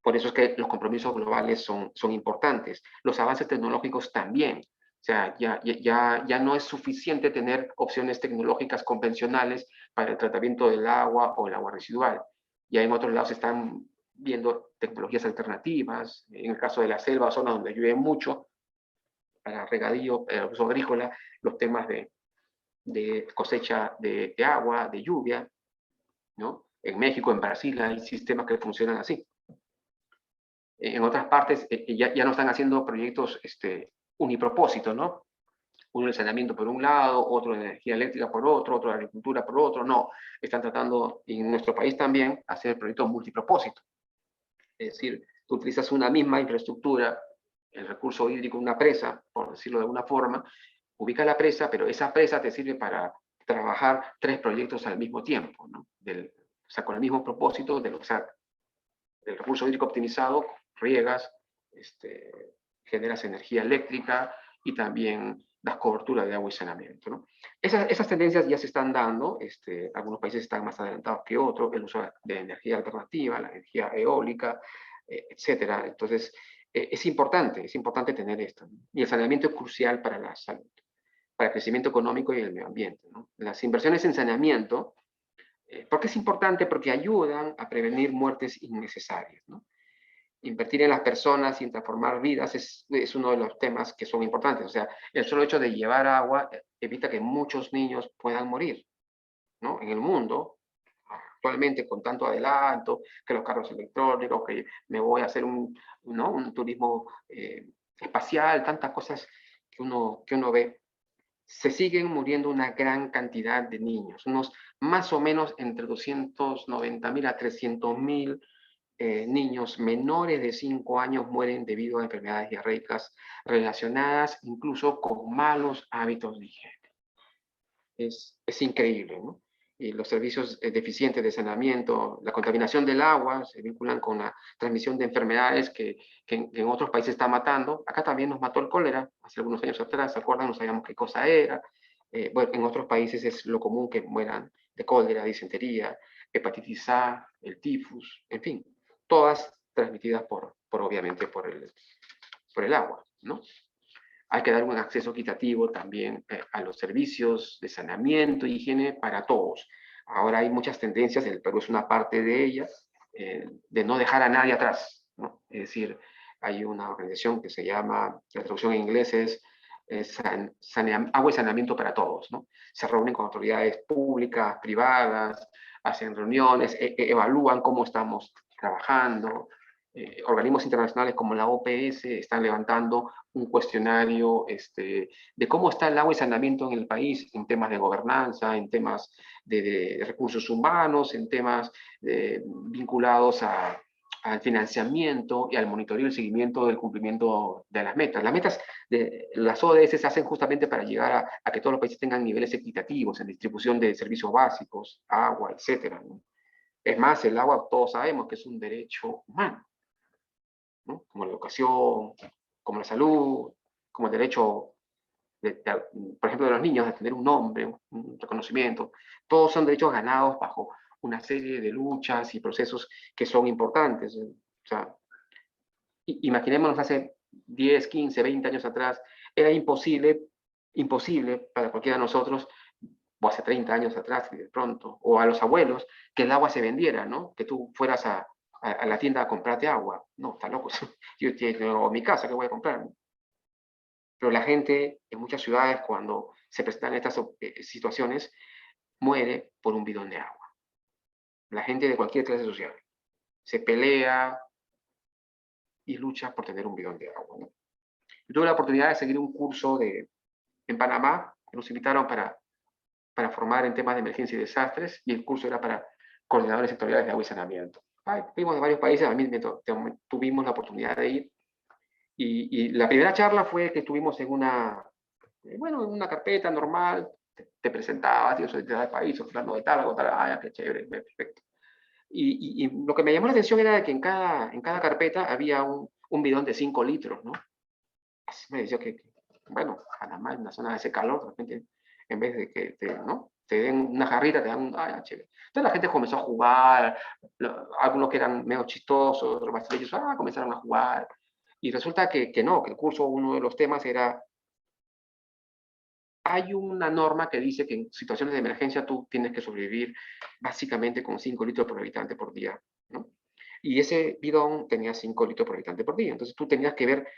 Por eso es que los compromisos globales son importantes. Los avances tecnológicos también. O sea, ya no es suficiente tener opciones tecnológicas convencionales para el tratamiento del agua o el agua residual. Ya en otros lados están viendo tecnologías alternativas. En el caso de la selva, zona donde llueve mucho, para regadío, uso agrícola, los temas de cosecha de agua, de lluvia, ¿no? En México, en Brasil, hay sistemas que funcionan así. En otras partes ya no están haciendo proyectos unipropósito, ¿no? Uno de saneamiento por un lado, otro de energía eléctrica por otro de agricultura por otro, no. Están tratando, en nuestro país también, hacer proyectos multipropósito. Es decir, tú utilizas una misma infraestructura, el recurso hídrico, una presa, por decirlo de alguna forma, ubica la presa, pero esa presa te sirve para trabajar 3 proyectos al mismo tiempo, ¿no? O sea, con el mismo propósito del recurso hídrico optimizado, riegas, generas energía eléctrica y también das cobertura de agua y saneamiento, ¿no? Esas tendencias ya se están dando, algunos países están más adelantados que otros, el uso de energía alternativa, la energía eólica, etcétera. Entonces, es importante tener esto, ¿no? Y el saneamiento es crucial para la salud, para el crecimiento económico y el medio ambiente, ¿no? Las inversiones en saneamiento, ¿por qué es importante? Porque ayudan a prevenir muertes innecesarias, ¿no? Invertir en las personas y en transformar vidas es uno de los temas que son importantes. O sea, el solo hecho de llevar agua evita que muchos niños puedan morir, ¿no? En el mundo, actualmente con tanto adelanto, que los carros electrónicos, que me voy a hacer un turismo espacial, tantas cosas que uno ve, se siguen muriendo una gran cantidad de niños, unos más o menos entre 290.000 a 300.000 niños menores de 5 años mueren debido a enfermedades diarreicas relacionadas incluso con malos hábitos de higiene. Es increíble, ¿no? Y los servicios deficientes de saneamiento, la contaminación del agua, se vinculan con la transmisión de enfermedades que en otros países está matando. Acá también nos mató el cólera, hace algunos años atrás, ¿se acuerdan? No sabíamos qué cosa era. Bueno, en otros países es lo común que mueran de cólera, disentería, hepatitis A, el tifus, en fin, todas transmitidas obviamente por el agua, ¿no? Hay que dar un acceso equitativo también a los servicios de saneamiento e higiene para todos. Ahora hay muchas tendencias, el Perú es una parte de ellas, de no dejar a nadie atrás, ¿no? Es decir, hay una organización que se llama, la traducción en inglés es agua y saneamiento para todos, ¿no? Se reúnen con autoridades públicas, privadas, hacen reuniones, evalúan cómo estamos trabajando, organismos internacionales como la OPS están levantando un cuestionario de cómo está el agua y saneamiento en el país, en temas de gobernanza, en temas de recursos humanos, en temas vinculados al financiamiento y al monitoreo y el seguimiento del cumplimiento de las metas. Las metas de las ODS se hacen justamente para llegar a que todos los países tengan niveles equitativos en distribución de servicios básicos, agua, etc. ¿no? Es más, el agua todos sabemos que es un derecho humano, ¿no? Como la educación, como la salud, como el derecho, por ejemplo, de los niños a tener un nombre, un reconocimiento. Todos son derechos ganados bajo una serie de luchas y procesos que son importantes. O sea, imaginémonos hace 10, 15, 20 años atrás, era imposible para cualquiera de nosotros, o hace 30 años atrás, de pronto, o a los abuelos, que el agua se vendiera, ¿no? Que tú fueras a la tienda a comprarte agua. No, está loco. Yo tengo mi casa, ¿qué voy a comprar? Pero la gente en muchas ciudades, cuando se presentan estas situaciones, muere por un bidón de agua. La gente de cualquier clase social se pelea y lucha por tener un bidón de agua, ¿no? Yo tuve la oportunidad de seguir un curso en Panamá, que nos invitaron para formar en temas de emergencia y desastres, y el curso era para coordinadores sectoriales de agua y saneamiento. Fuimos de varios países, a mí tuvimos la oportunidad de ir, y la primera charla fue que estuvimos en una carpeta normal, te presentabas, yo soy de tal país, soy fulano de tal, qué chévere, perfecto. Y lo que me llamó la atención era que en cada carpeta había un bidón de 5 litros, ¿no? Así me decía que, bueno, Panamá es una zona de ese calor, de repente, en vez de que te den una jarrita, te dan chévere. Entonces la gente comenzó a jugar, algunos que eran medio chistosos, otros más serios, comenzaron a jugar. Y resulta que el curso, uno de los temas era, hay una norma que dice que en situaciones de emergencia tú tienes que sobrevivir básicamente con 5 litros por habitante por día, ¿no? Y ese bidón tenía 5 litros por habitante por día. Entonces tú tenías que ver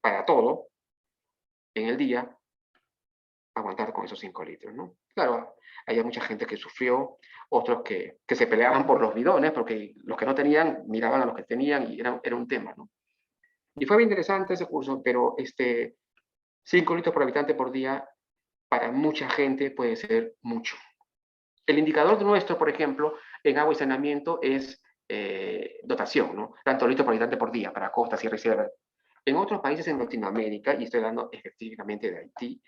para todo en el día, aguantar con esos 5 litros, ¿no? Claro, había mucha gente que sufrió, otros que se peleaban por los bidones, porque los que no tenían miraban a los que tenían y era un tema, ¿no? Y fue bien interesante ese curso, pero 5 litros por habitante por día, para mucha gente puede ser mucho. El indicador nuestro, por ejemplo, en agua y saneamiento es dotación, ¿no? Tanto litros por habitante por día para costas y reservas. En otros países en Latinoamérica, y estoy hablando específicamente de Haití,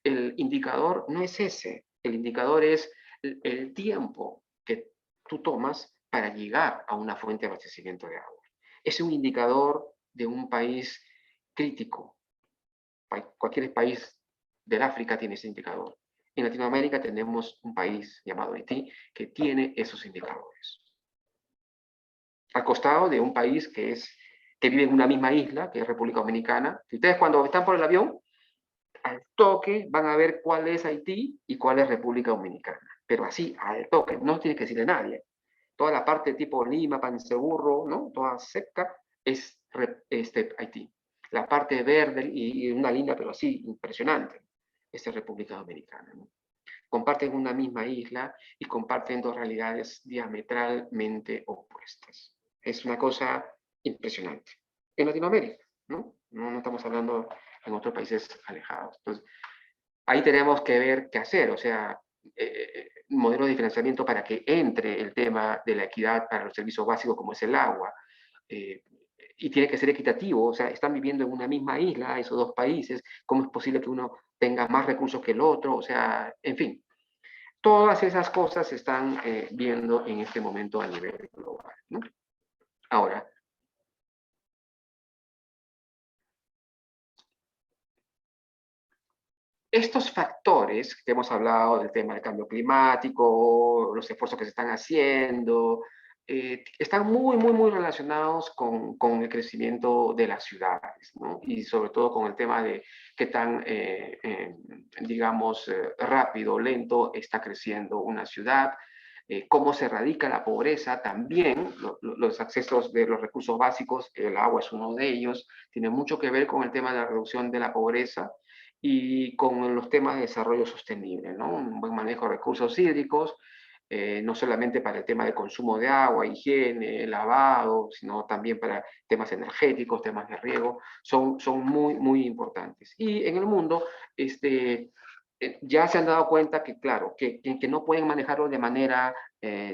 el indicador no es ese. El indicador es el tiempo que tú tomas para llegar a una fuente de abastecimiento de agua. Es un indicador de un país crítico. Cualquier país del África tiene ese indicador. En Latinoamérica tenemos un país llamado Haití que tiene esos indicadores. Al costado de un país que vive en una misma isla, que es República Dominicana. Si ustedes cuando están por el avión, al toque van a ver cuál es Haití y cuál es República Dominicana. Pero así, al toque, no tiene que decirle a nadie. Toda la parte tipo Lima, Panseburro, ¿no? Toda seca, es Haití. La parte verde y una línea, pero así, impresionante, es República Dominicana, ¿no? Comparten una misma isla y comparten dos realidades diametralmente opuestas. Es una cosa impresionante. En Latinoamérica, ¿no? No estamos hablando en otros países alejados. Entonces, ahí tenemos que ver qué hacer, o sea, modelo de diferenciamiento para que entre el tema de la equidad para los servicios básicos como es el agua, y tiene que ser equitativo, o sea, están viviendo en una misma isla esos dos países, ¿cómo es posible que uno tenga más recursos que el otro? O sea, en fin, todas esas cosas se están viendo en este momento a nivel global, ¿no? Ahora, estos factores que hemos hablado del tema del cambio climático, los esfuerzos que se están haciendo, están muy relacionados con el crecimiento de las ciudades, ¿no? Y sobre todo con el tema de qué tan, digamos, rápido, lento está creciendo una ciudad, cómo se erradica la pobreza también, los accesos de los recursos básicos, el agua es uno de ellos, tiene mucho que ver con el tema de la reducción de la pobreza, y con los temas de desarrollo sostenible, ¿no? Un buen manejo de recursos hídricos, no solamente para el tema de consumo de agua, higiene, lavado, sino también para temas energéticos, temas de riego, son muy, muy importantes. Y en el mundo, ya se han dado cuenta que, claro, que no pueden manejarlo de manera,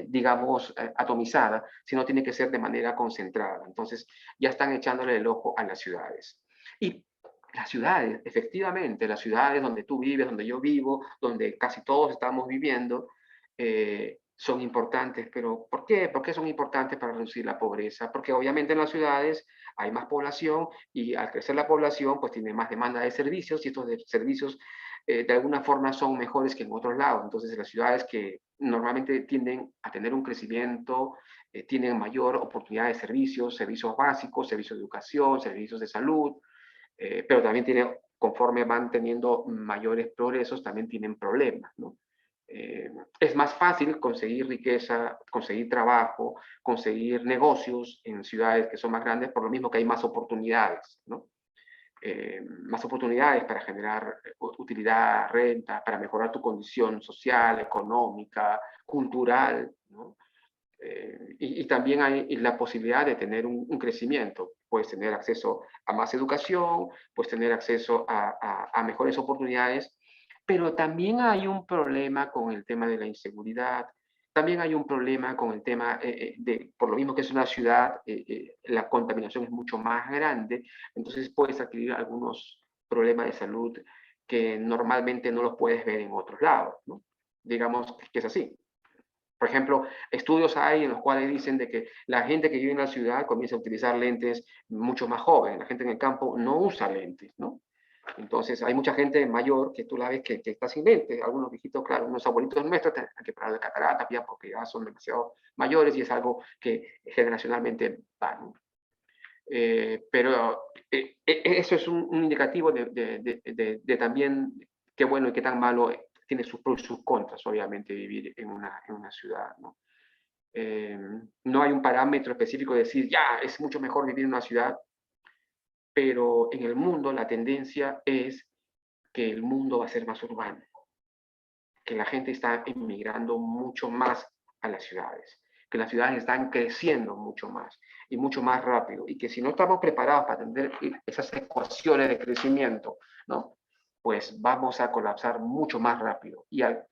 digamos, atomizada, sino tiene que ser de manera concentrada. Entonces, ya están echándole el ojo a las ciudades. Y las ciudades, efectivamente, las ciudades donde tú vives, donde yo vivo, donde casi todos estamos viviendo, son importantes. ¿Pero por qué? ¿Por qué son importantes para reducir la pobreza? Porque obviamente en las ciudades hay más población y al crecer la población pues tiene más demanda de servicios y estos servicios de alguna forma son mejores que en otros lados. Entonces las ciudades que normalmente tienden a tener un crecimiento, tienen mayor oportunidad de servicios, servicios básicos, servicios de educación, servicios de salud, pero también conforme van teniendo mayores progresos, también tienen problemas, ¿no? Es más fácil conseguir riqueza, conseguir trabajo, conseguir negocios en ciudades que son más grandes, por lo mismo que hay más oportunidades, ¿no? Más oportunidades para generar utilidad, renta, para mejorar tu condición social, económica, cultural, ¿no? Y también hay la posibilidad de tener un crecimiento. Puedes tener acceso a más educación, puedes tener acceso a mejores oportunidades, pero también hay un problema con el tema de la inseguridad, también hay un problema con el tema por lo mismo que es una ciudad, la contaminación es mucho más grande, entonces puedes adquirir algunos problemas de salud que normalmente no los puedes ver en otros lados, ¿no? Digamos que es así. Por ejemplo, estudios hay en los cuales dicen de que la gente que vive en la ciudad comienza a utilizar lentes mucho más joven, la gente en el campo no usa lentes, ¿no? Entonces, hay mucha gente mayor que tú la ves que está sin lentes, algunos viejitos, claro, unos abuelitos nuestros han que parar de catarata ya porque ya son demasiado mayores y es algo que generacionalmente va, ¿no? Pero eso es un indicativo de también qué bueno y qué tan malo tiene sus pros y sus contras, obviamente, vivir en una ciudad, ¿no? No hay un parámetro específico de decir, ya, es mucho mejor vivir en una ciudad, pero en el mundo la tendencia es que el mundo va a ser más urbano, que la gente está emigrando mucho más a las ciudades, que las ciudades están creciendo mucho más y mucho más rápido, y que si no estamos preparados para atender esas ecuaciones de crecimiento, ¿no? Pues vamos a colapsar mucho más rápido. Y al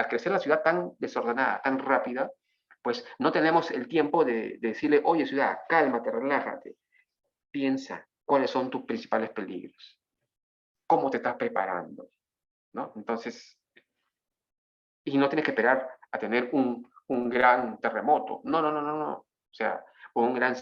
crecer la ciudad tan desordenada, tan rápida, pues no tenemos el tiempo de decirle, oye ciudad, cálmate, relájate, piensa cuáles son tus principales peligros, cómo te estás preparando, ¿no? Entonces, y no tienes que esperar a tener un gran terremoto. No, no, no, no, no. O sea, un gran...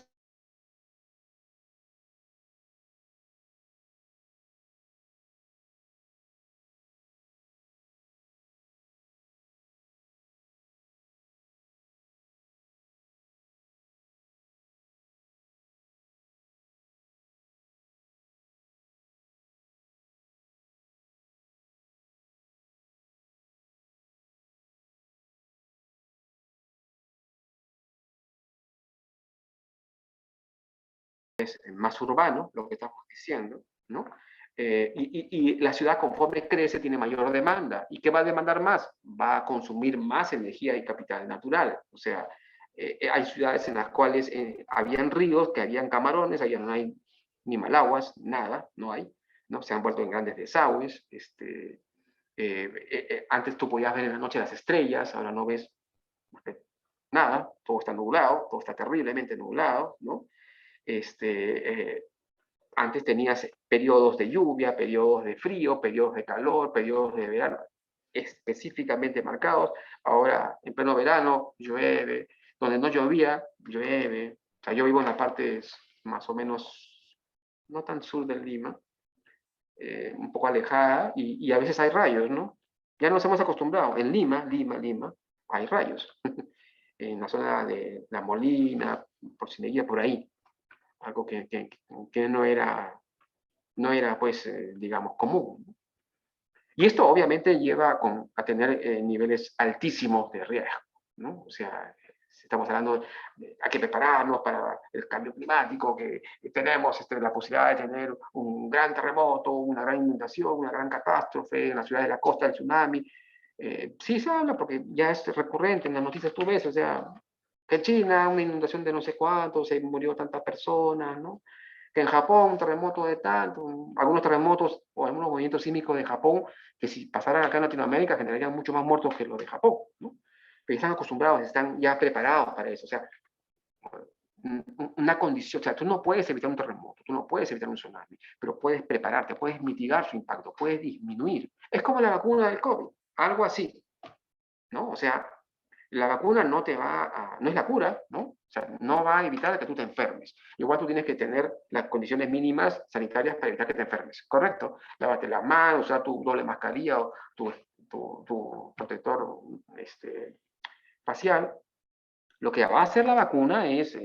más urbano, lo que estamos diciendo, ¿no? Y la ciudad conforme crece tiene mayor demanda. ¿Y qué va a demandar más? Va a consumir más energía y capital natural. O sea, hay ciudades en las cuales habían ríos, que habían camarones, allá no hay ni malaguas, nada, no hay, ¿no? Se han vuelto en grandes desagües. Antes tú podías ver en la noche las estrellas, ahora no ves nada, todo está nublado, todo está terriblemente nublado, ¿no? Antes tenías periodos de lluvia, periodos de frío, periodos de calor, periodos de verano específicamente marcados. Ahora, en pleno verano, llueve. Donde no llovía, llueve. O sea, yo vivo en la parte más o menos, no tan sur de Lima, un poco alejada, y a veces hay rayos, ¿no? Ya nos hemos acostumbrado. En Lima, hay rayos. En la zona de La Molina, por Cineguía, por ahí. Algo que no era, pues, digamos, común. Y esto obviamente lleva a tener niveles altísimos de riesgo, ¿no? O sea, estamos hablando de hay que prepararnos para el cambio climático, que tenemos la posibilidad de tener un gran terremoto, una gran inundación, una gran catástrofe en la ciudad de la costa, el tsunami. Sí se habla porque ya es recurrente en las noticias, tú ves, o sea, que en China una inundación de no sé cuánto, se murió tantas personas, ¿no? Que en Japón un terremoto de tanto, algunos terremotos o algunos movimientos sísmicos de Japón, que si pasaran acá en Latinoamérica generarían mucho más muertos que los de Japón, ¿no? Pero están acostumbrados, están ya preparados para eso, o sea, una condición, o sea, tú no puedes evitar un terremoto, tú no puedes evitar un tsunami, pero puedes prepararte, puedes mitigar su impacto, puedes disminuir. Es como la vacuna del COVID, algo así, ¿no? O sea, la vacuna no te va a, no es la cura, ¿no? O sea, no va a evitar que tú te enfermes. Igual tú tienes que tener las condiciones mínimas sanitarias para evitar que te enfermes, ¿correcto? Lávate las manos, usar tu doble mascarilla o tu protector facial. Lo que va a hacer la vacuna es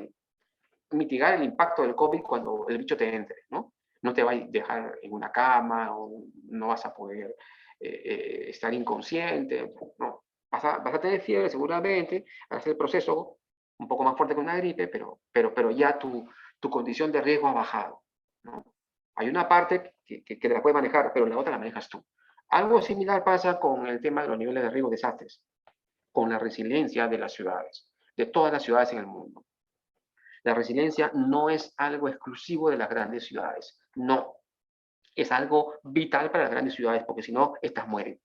mitigar el impacto del COVID cuando el bicho te entre, ¿no? No te va a dejar en una cama o no vas a poder estar inconsciente, no. Vas a tener fiebre seguramente, vas a hacer el proceso un poco más fuerte que una gripe, pero ya tu condición de riesgo ha bajado, ¿no? Hay una parte que la puedes manejar, pero la otra la manejas tú. Algo similar pasa con el tema de los niveles de riesgo de desastres, con la resiliencia de las ciudades, de todas las ciudades en el mundo. La resiliencia no es algo exclusivo de las grandes ciudades, no. Es algo vital para las grandes ciudades, porque si no, estas mueren.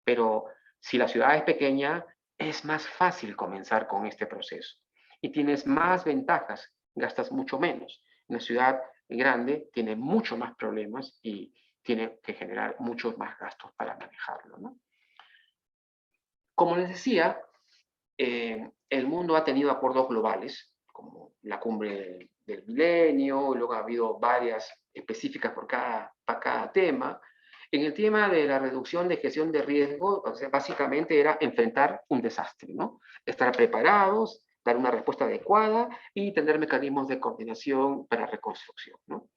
Pero si la ciudad es pequeña, es más fácil comenzar con este proceso. Y tienes más ventajas, gastas mucho menos. Una ciudad grande tiene mucho más problemas y tiene que generar muchos más gastos para manejarlo, ¿no? Como les decía, el mundo ha tenido acuerdos globales, como la cumbre del milenio, luego ha habido varias específicas para cada tema. En el tema de la reducción de gestión de riesgo, o sea, básicamente era enfrentar un desastre, ¿no? Estar preparados, dar una respuesta adecuada y tener mecanismos de coordinación para reconstrucción, ¿no?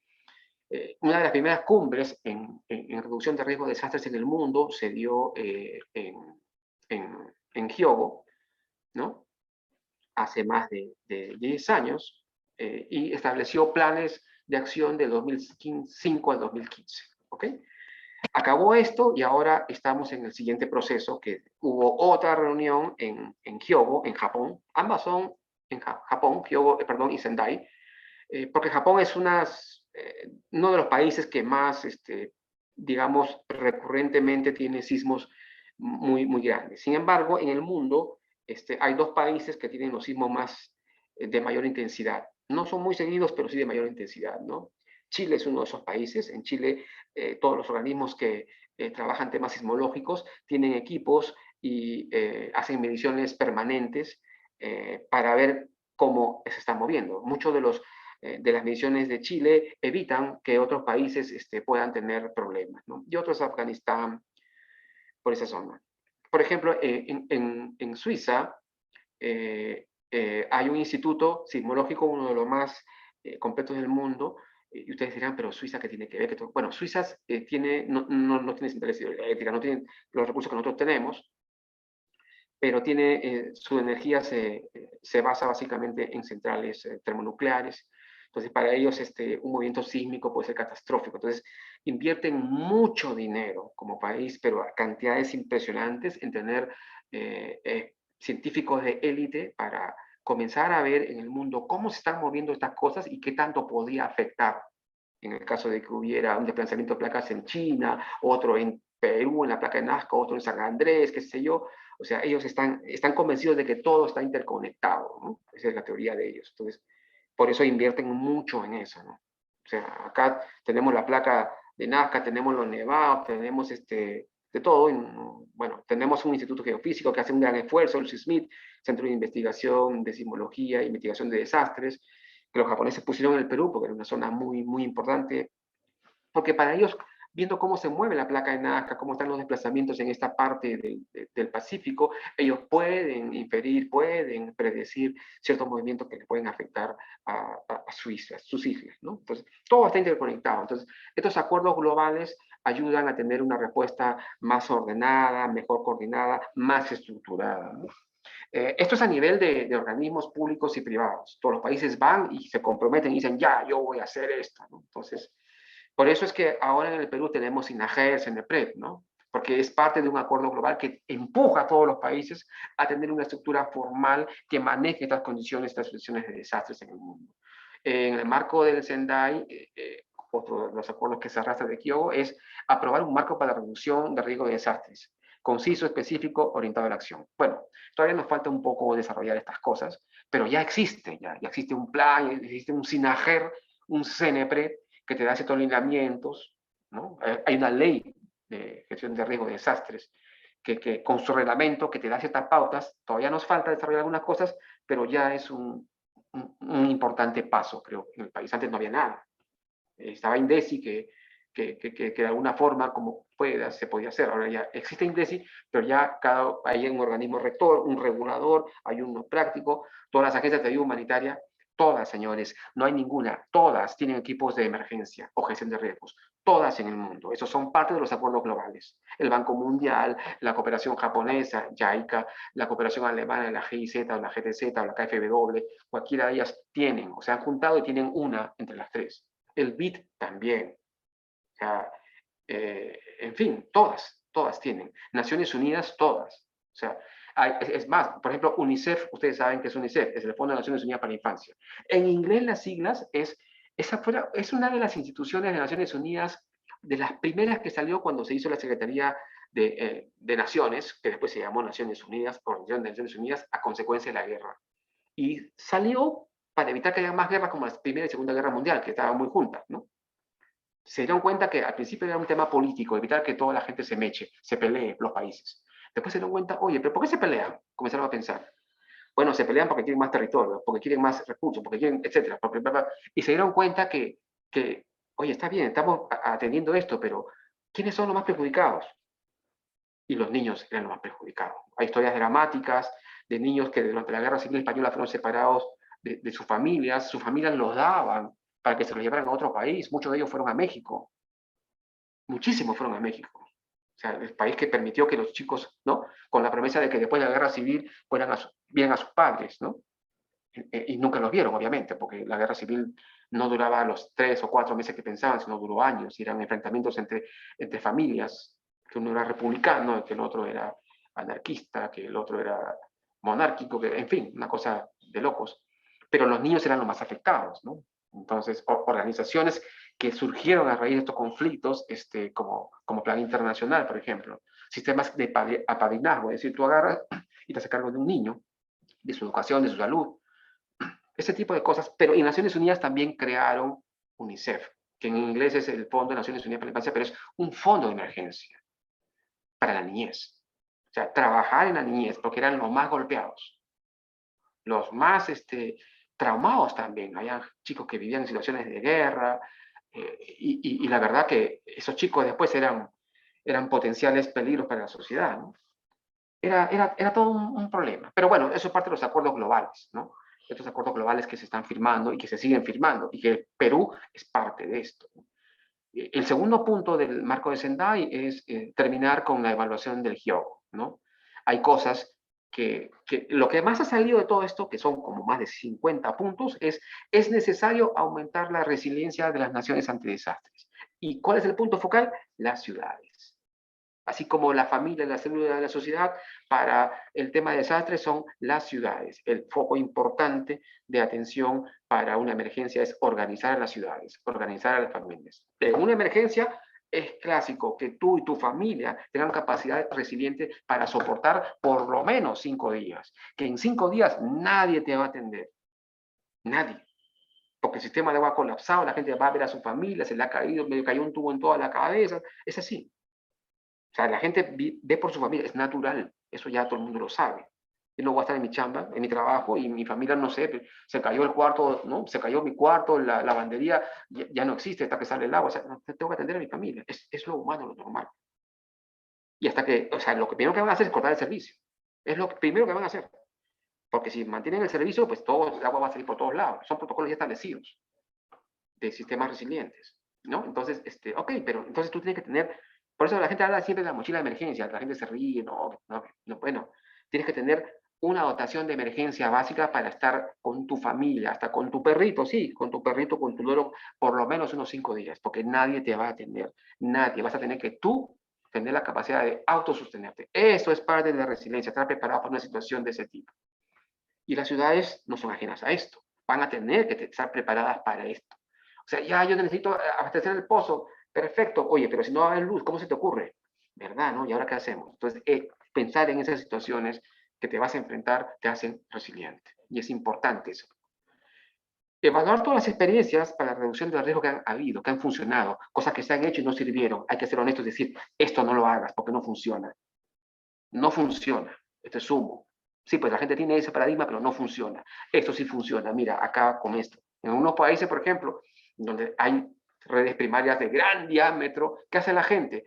Una de las primeras cumbres en reducción de riesgo de desastres en el mundo se dio en Hyogo, ¿no? Hace más de 10 años, y estableció planes de acción de 2005 al 2015. ¿Ok? Acabó esto y ahora estamos en el siguiente proceso, que hubo otra reunión en Hyogo, en Japón. Ambas son en Japón, Hyogo, perdón, y Sendai, porque Japón es uno de los países que más, digamos, recurrentemente tiene sismos muy, muy grandes. Sin embargo, en el mundo hay dos países que tienen los sismos más de mayor intensidad. No son muy seguidos, pero sí de mayor intensidad, ¿no? Chile es uno de esos países. En Chile, todos los organismos que trabajan temas sismológicos tienen equipos y hacen mediciones permanentes para ver cómo se está moviendo. Muchos de las mediciones de Chile evitan que otros países puedan tener problemas, ¿no? Y otros, Afganistán, por esa zona. Por ejemplo, en Suiza hay un instituto sismológico, uno de los más completos del mundo, y ustedes dirán, pero Suiza, ¿qué tiene que ver? Bueno, Suiza no tiene centrales hidroeléctricas, no tiene los recursos que nosotros tenemos, pero su energía se basa básicamente en centrales termonucleares. Entonces, para ellos un movimiento sísmico puede ser catastrófico. Entonces, invierten mucho dinero como país, pero a cantidades impresionantes en tener científicos de élite para comenzar a ver en el mundo cómo se están moviendo estas cosas y qué tanto podría afectar. En el caso de que hubiera un desplazamiento de placas en China, otro en Perú, en la placa de Nazca, otro en San Andrés, qué sé yo. O sea, ellos están convencidos de que todo está interconectado, ¿no? Esa es la teoría de ellos. Entonces, por eso invierten mucho en eso, ¿no? O sea, acá tenemos la placa de Nazca, tenemos los nevados, tenemos de todo. Bueno, tenemos un instituto geofísico que hace un gran esfuerzo, el CISMIT, Centro de Investigación de Sismología y Mitigación de Desastres, que los japoneses pusieron en el Perú porque era una zona muy, muy importante, porque para ellos, viendo cómo se mueve la placa de Nazca, cómo están los desplazamientos en esta parte del Pacífico, ellos pueden inferir, pueden predecir ciertos movimientos que le pueden afectar a Suiza, sus islas, ¿no? Entonces, todo está interconectado. Entonces, estos acuerdos globales ayudan a tener una respuesta más ordenada, mejor coordinada, más estructurada, ¿no? Esto es a nivel de organismos públicos y privados. Todos los países van y se comprometen y dicen, ya, yo voy a hacer esto, ¿no? Entonces, por eso es que ahora en el Perú tenemos INAGER, CENEPRED, ¿no? porque es parte de un acuerdo global que empuja a todos los países a tener una estructura formal que maneje estas condiciones, estas situaciones de desastres en el mundo. En el marco del Sendai, otro de los acuerdos que se arrastra de Kioto es aprobar un marco para la reducción de riesgo de desastres, conciso, específico, orientado a la acción. Bueno, todavía nos falta un poco desarrollar estas cosas, pero ya existe, ya existe un plan, ya existe un SINAGER, un CENEPRE, que te da ciertos lineamientos, ¿no? Hay una ley de gestión de riesgo de desastres, que con su reglamento, que te da ciertas pautas, todavía nos falta desarrollar algunas cosas, pero ya es un importante paso, creo, en el país. Antes no había nada. Estaba INDECI, que de alguna forma, como pueda, se podía hacer. Ahora ya existe INDECI, pero ya hay un organismo rector, un regulador, hay uno práctico, todas las agencias de ayuda humanitaria, todas, señores, no hay ninguna, todas tienen equipos de emergencia o gestión de riesgos, todas en el mundo. Esos son parte de los acuerdos globales. El Banco Mundial, la cooperación japonesa, JICA, la cooperación alemana, la GIZ, o la GTZ, o la KfW, cualquiera de ellas tienen, o se han juntado y tienen una entre las tres. El BID también. O sea, en fin, todas tienen. Naciones Unidas, todas. O sea, es más, por ejemplo, UNICEF, ustedes saben que es UNICEF, es el Fondo de Naciones Unidas para la Infancia. En inglés las siglas es una de las instituciones de Naciones Unidas, de las primeras que salió cuando se hizo la Secretaría de Naciones, que después se llamó Naciones Unidas, Organización de Naciones Unidas, a consecuencia de la guerra. Y salió para evitar que haya más guerras como la Primera y Segunda Guerra Mundial, que estaban muy juntas, ¿no? Se dieron cuenta que al principio era un tema político, evitar que toda la gente se meche, se pelee los países. Después se dieron cuenta, oye, ¿pero por qué se pelean? Comenzaron a pensar. Bueno, se pelean porque quieren más territorio, porque quieren más recursos, porque quieren, etcétera. Y se dieron cuenta que, oye, está bien, estamos atendiendo esto, pero ¿quiénes son los más perjudicados? Y los niños eran los más perjudicados. Hay historias dramáticas de niños que durante la Guerra Civil Española fueron separados de sus familias los daban para que se los llevaran a otro país. Muchos de ellos fueron a México. Muchísimos fueron a México. O sea, el país que permitió que los chicos, ¿no? Con la promesa de que después de la Guerra Civil vieran a sus padres, ¿no? Y nunca los vieron, obviamente, porque la Guerra Civil no duraba los 3 o 4 meses que pensaban, sino duró años. Y eran enfrentamientos entre familias, que uno era republicano, que el otro era anarquista, que el otro era monárquico, que, en fin, una cosa de locos. Pero los niños eran los más afectados, ¿no? Entonces, organizaciones que surgieron a raíz de estos conflictos, como Plan Internacional, por ejemplo, sistemas de apadrinazgo, es decir, tú agarras y te haces cargo de un niño, de su educación, de su salud, ese tipo de cosas. Pero en Naciones Unidas también crearon UNICEF, que en inglés es el Fondo de Naciones Unidas para la Infancia, pero es un fondo de emergencia para la niñez. O sea, trabajar en la niñez, porque eran los más golpeados, los más traumados también. Había chicos que vivían en situaciones de guerra, y la verdad que esos chicos después eran potenciales peligros para la sociedad, ¿no? Era todo un problema. Pero bueno, eso es parte de los acuerdos globales, ¿no? Estos acuerdos globales que se están firmando y que se siguen firmando, y que Perú es parte de esto, ¿no? El segundo punto del marco de Sendai es terminar con la evaluación del Hyogo, ¿no? Hay cosas que lo que más ha salido de todo esto, que son como más de 50 puntos, es necesario aumentar la resiliencia de las naciones ante desastres. ¿Y cuál es el punto focal? Las ciudades. Así como la familia, la célula de la sociedad, para el tema de desastres son las ciudades. El foco importante de atención para una emergencia es organizar a las ciudades, organizar a las familias. En una emergencia es clásico que tú y tu familia tengan capacidad resiliente para soportar por lo menos 5 días. Que en 5 días nadie te va a atender. Nadie. Porque el sistema de agua ha colapsado, la gente va a ver a su familia, se le ha caído, medio cayó un tubo en toda la cabeza. Es así. O sea, la gente ve por su familia, es natural, eso ya todo el mundo lo sabe. Yo no voy a estar en mi chamba, en mi trabajo, y mi familia, no sé, se cayó el cuarto, ¿no? Se cayó mi cuarto, la lavandería ya no existe hasta que sale el agua. O sea, no, tengo que atender a mi familia, es lo humano, lo normal. Y hasta que, o sea, lo primero que van a hacer es cortar el servicio. Es lo primero que van a hacer. Porque si mantienen el servicio, pues todo el agua va a salir por todos lados. Son protocolos ya establecidos de sistemas resilientes, ¿no? Entonces, ok, pero entonces tú tienes que tener. Por eso la gente habla siempre de la mochila de emergencia, la gente se ríe, no, bueno, tienes que tener una dotación de emergencia básica para estar con tu familia, hasta con tu perrito, sí, con tu perrito, con tu loro, por lo menos unos 5 días, porque nadie te va a atender, nadie, vas a tener que tú tener la capacidad de autosostenerte. Eso es parte de la resiliencia, estar preparado para una situación de ese tipo. Y las ciudades no son ajenas a esto. Van a tener que estar preparadas para esto. O sea, ya yo necesito abastecer el pozo. Perfecto. Oye, pero si no va a haber luz, ¿cómo se te ocurre? ¿Verdad, no? ¿Y ahora qué hacemos? Entonces, pensar en esas situaciones que te vas a enfrentar te hacen resiliente. Y es importante eso. Evaluar todas las experiencias para la reducción del riesgo que han habido, que han funcionado, cosas que se han hecho y no sirvieron. Hay que ser honestos y decir, esto no lo hagas porque no funciona. No funciona. Esto es humo. Sí, pues la gente tiene ese paradigma, pero no funciona. Esto sí funciona. Mira, acá con esto. En unos países, por ejemplo, donde hay redes primarias de gran diámetro, ¿qué hace la gente?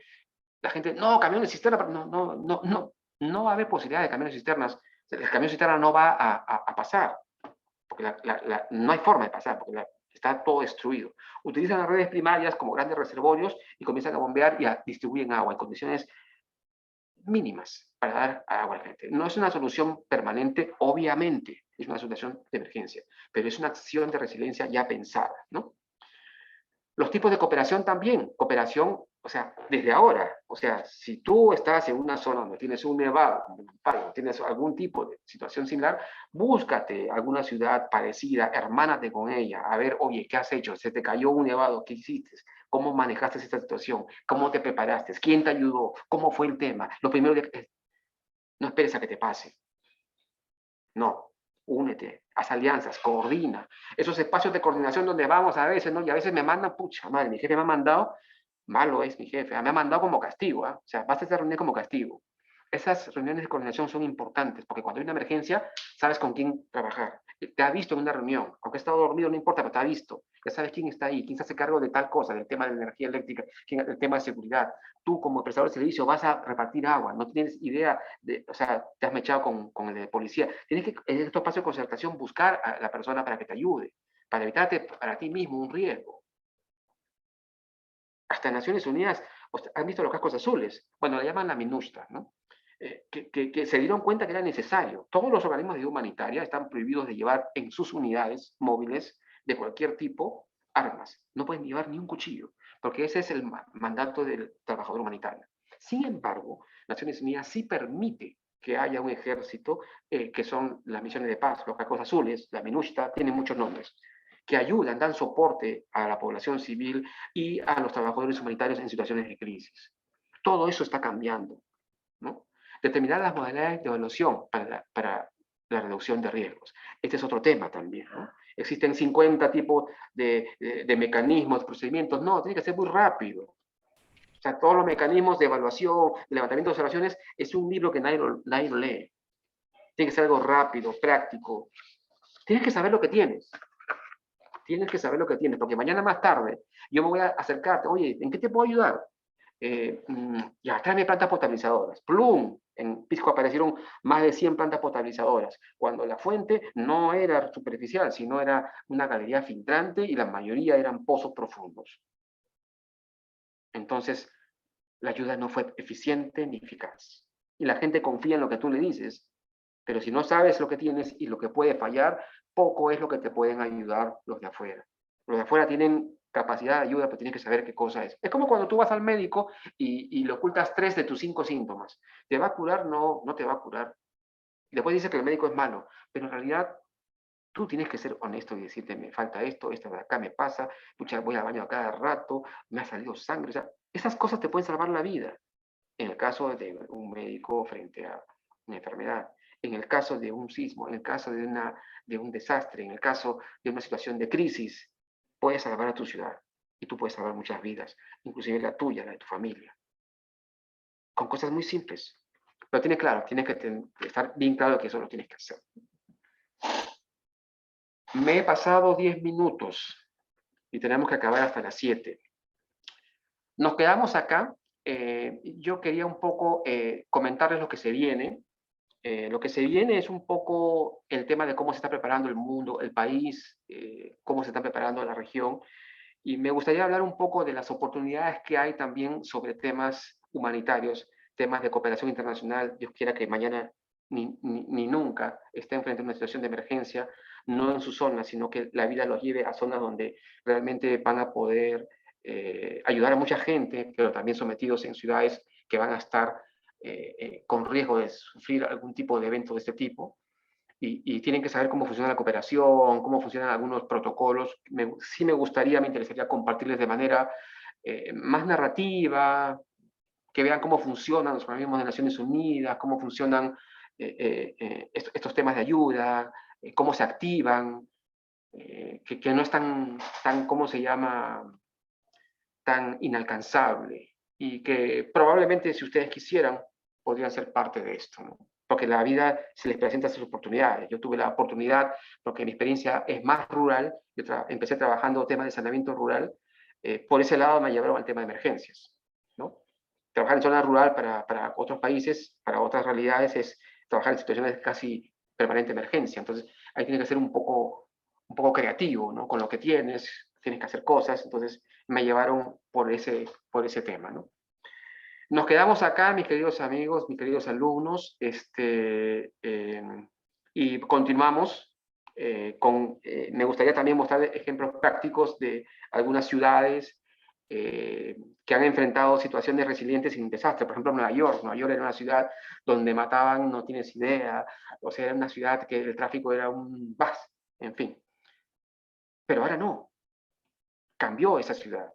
La gente, no, camiones cisterna, no va a haber posibilidad de camiones cisternas. El camión cisterna no va a pasar, porque no hay forma de pasar, porque está todo destruido. Utilizan las redes primarias como grandes reservorios y comienzan a bombear y a distribuir agua en condiciones mínimas para dar agua a la gente. No es una solución permanente, obviamente, es una solución de emergencia, pero es una acción de resiliencia ya pensada, ¿no? Los tipos de cooperación también, cooperación, o sea, desde ahora, o sea, si tú estás en una zona donde tienes un nevado, tienes algún tipo de situación similar, búscate alguna ciudad parecida, hermánate con ella, a ver, oye, ¿qué has hecho? ¿Se te cayó un nevado? ¿Qué hiciste? ¿Cómo manejaste esta situación? ¿Cómo te preparaste? ¿Quién te ayudó? ¿Cómo fue el tema? Lo primero que... No esperes a que te pase. No, únete, haz alianzas, coordina. Esos espacios de coordinación donde vamos a veces, ¿no? Y a veces me mandan, pucha madre, mi jefe me ha mandado, malo es mi jefe, me ha mandado como castigo, ¿eh? O sea, vas a esta reunión como castigo. Esas reuniones de coordinación son importantes, porque cuando hay una emergencia, sabes con quién trabajar. Te ha visto en una reunión, aunque ha estado dormido, no importa, pero te ha visto. Ya sabes quién está ahí, quién se hace cargo de tal cosa, del tema de la energía eléctrica, del tema de seguridad. Tú, como prestador de servicio, vas a repartir agua, no tienes idea de, o sea, te has mechado con el de policía. Tienes que, en estos espacios de concertación, buscar a la persona para que te ayude, para evitarte para ti mismo un riesgo. Hasta en Naciones Unidas, ¿han visto los cascos azules? Bueno, le llaman la MINUSTA, ¿no? Que se dieron cuenta que era necesario. Todos los organismos de ayuda humanitaria están prohibidos de llevar en sus unidades móviles de cualquier tipo armas. No pueden llevar ni un cuchillo, porque ese es el mandato del trabajador humanitario. Sin embargo, Naciones Unidas sí permite que haya un ejército, que son las misiones de paz, los cascos azules, la MINUSTA, tienen muchos nombres, que ayudan, dan soporte a la población civil y a los trabajadores humanitarios en situaciones de crisis. Todo eso está cambiando, ¿no? Determinar las modalidades de evaluación para la reducción de riesgos. Este es otro tema también, ¿no? Existen 50 tipos de mecanismos, de procedimientos. No, tiene que ser muy rápido. O sea, todos los mecanismos de evaluación, de levantamiento de observaciones, es un libro que nadie lo lee. Tiene que ser algo rápido, práctico. Tienes que saber lo que tienes. Tienes que saber lo que tienes, porque mañana más tarde yo me voy a acercarte. Oye, ¿en qué te puedo ayudar? Ya, tráeme plantas potabilizadoras. ¡Plum! En Pisco aparecieron más de 100 plantas potabilizadoras, cuando la fuente no era superficial, sino era una galería filtrante y la mayoría eran pozos profundos. Entonces, la ayuda no fue eficiente ni eficaz. Y la gente confía en lo que tú le dices, pero si no sabes lo que tienes y lo que puede fallar, poco es lo que te pueden ayudar los de afuera. Los de afuera tienen capacidad de ayuda, pero tienes que saber qué cosa es. Es como cuando tú vas al médico y le ocultas 3 de tus 5 síntomas. ¿Te va a curar? No, no te va a curar. Después dice que el médico es malo, pero en realidad tú tienes que ser honesto y decirte, me falta esto de acá me pasa, pucha, voy al baño a cada rato, me ha salido sangre. O sea, esas cosas te pueden salvar la vida. En el caso de un médico frente a una enfermedad, en el caso de un sismo, en el caso de un desastre, en el caso de una situación de crisis, puedes salvar a tu ciudad y tú puedes salvar muchas vidas, inclusive la tuya, la de tu familia, con cosas muy simples. Pero tienes que estar bien claro que eso lo tienes que hacer. Me he pasado 10 minutos y tenemos que acabar hasta las 7. Nos quedamos acá. Yo quería un poco comentarles lo que se viene. Lo que se viene es un poco el tema de cómo se está preparando el mundo, el país, cómo se está preparando la región. Y me gustaría hablar un poco de las oportunidades que hay también sobre temas humanitarios, temas de cooperación internacional. Dios quiera que mañana ni nunca estén frente a una situación de emergencia, no en su zona, sino que la vida los lleve a zonas donde realmente van a poder ayudar a mucha gente, pero también sometidos en ciudades que van a estar con riesgo de sufrir algún tipo de evento de este tipo. Y tienen que saber cómo funciona la cooperación, cómo funcionan algunos protocolos. Sí me interesaría compartirles de manera más narrativa, que vean cómo funcionan los organismos de Naciones Unidas, cómo funcionan estos temas de ayuda, cómo se activan, que no es tan, ¿cómo se llama?, tan inalcanzable, y que probablemente si ustedes quisieran, podrían ser parte de esto, ¿no? Porque la vida se les presenta sus oportunidades. Yo tuve la oportunidad, porque mi experiencia es más rural, yo empecé trabajando temas de saneamiento rural, por ese lado me llevaron al tema de emergencias, ¿no? Trabajar en zona rural para otros países, para otras realidades, es trabajar en situaciones de casi permanente emergencia. Entonces, ahí tienes que ser un poco creativo, ¿no? Con lo que tienes que hacer cosas. Entonces, me llevaron por ese tema, ¿no? Nos quedamos acá, mis queridos amigos, mis queridos alumnos, y continuamos me gustaría también mostrar ejemplos prácticos de algunas ciudades que han enfrentado situaciones resilientes sin desastre. Por ejemplo, Nueva York. Nueva York era una ciudad donde mataban, no tienes idea, o sea, era una ciudad que el tráfico era un en fin. Pero ahora no, cambió esa ciudad.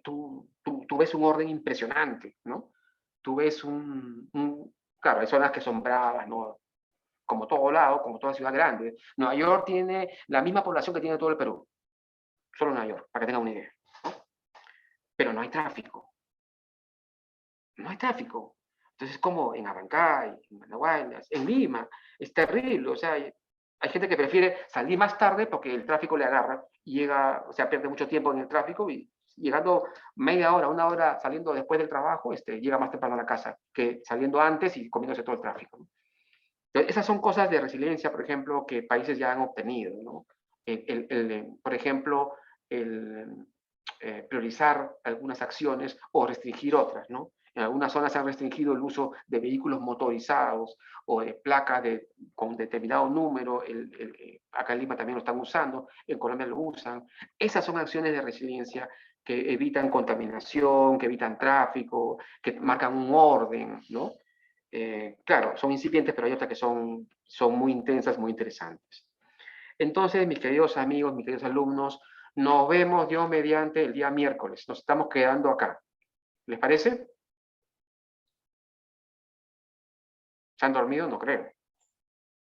Tú ves un orden impresionante, ¿no? Tú ves claro, hay zonas que son bravas, ¿no? Como todo lado, como toda ciudad grande. Nueva York tiene la misma población que tiene todo el Perú. Solo Nueva York, para que tengan una idea, ¿no? Pero no hay tráfico. No hay tráfico. Entonces, como en Abancay, en Manahuaylas, en Lima, es terrible. O sea, hay gente que prefiere salir más tarde porque el tráfico le agarra y llega, o sea, pierde mucho tiempo en el tráfico y llegando media hora, una hora saliendo después del trabajo, llega más temprano a la casa que saliendo antes y comiéndose todo el tráfico, ¿no? Entonces, esas son cosas de resiliencia, por ejemplo, que países ya han obtenido, ¿no? Por ejemplo, priorizar algunas acciones o restringir otras, ¿no? En algunas zonas se han restringido el uso de vehículos motorizados o de placas con determinado número. Acá en Lima también lo están usando, en Colombia lo usan. Esas son acciones de resiliencia que evitan contaminación, que evitan tráfico, que marcan un orden, ¿no? Claro, son incipientes, pero hay otras que son muy intensas, muy interesantes. Entonces, mis queridos amigos, mis queridos alumnos, nos vemos Dios mediante el día miércoles. Nos estamos quedando acá. ¿Les parece? ¿Se han dormido? No creo.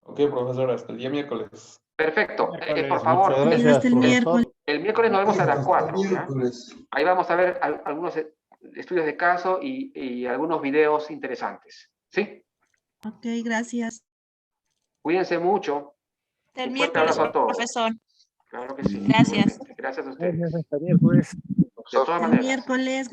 Ok, profesor, hasta el día miércoles. Perfecto. Miércoles. Por favor, Muchas gracias, Hasta el profesor. miércoles. el miércoles nos vemos a las 4. ¿ya? Miércoles. Ahí vamos a ver algunos estudios de caso y algunos videos interesantes. ¿Sí? Ok, gracias. Cuídense mucho. Hasta el Un fuerte miércoles, abrazo a todos. profesor. Claro que sí. Gracias. Igualmente. Gracias a ustedes. Gracias, hasta miércoles. De todas Hasta el maneras. miércoles.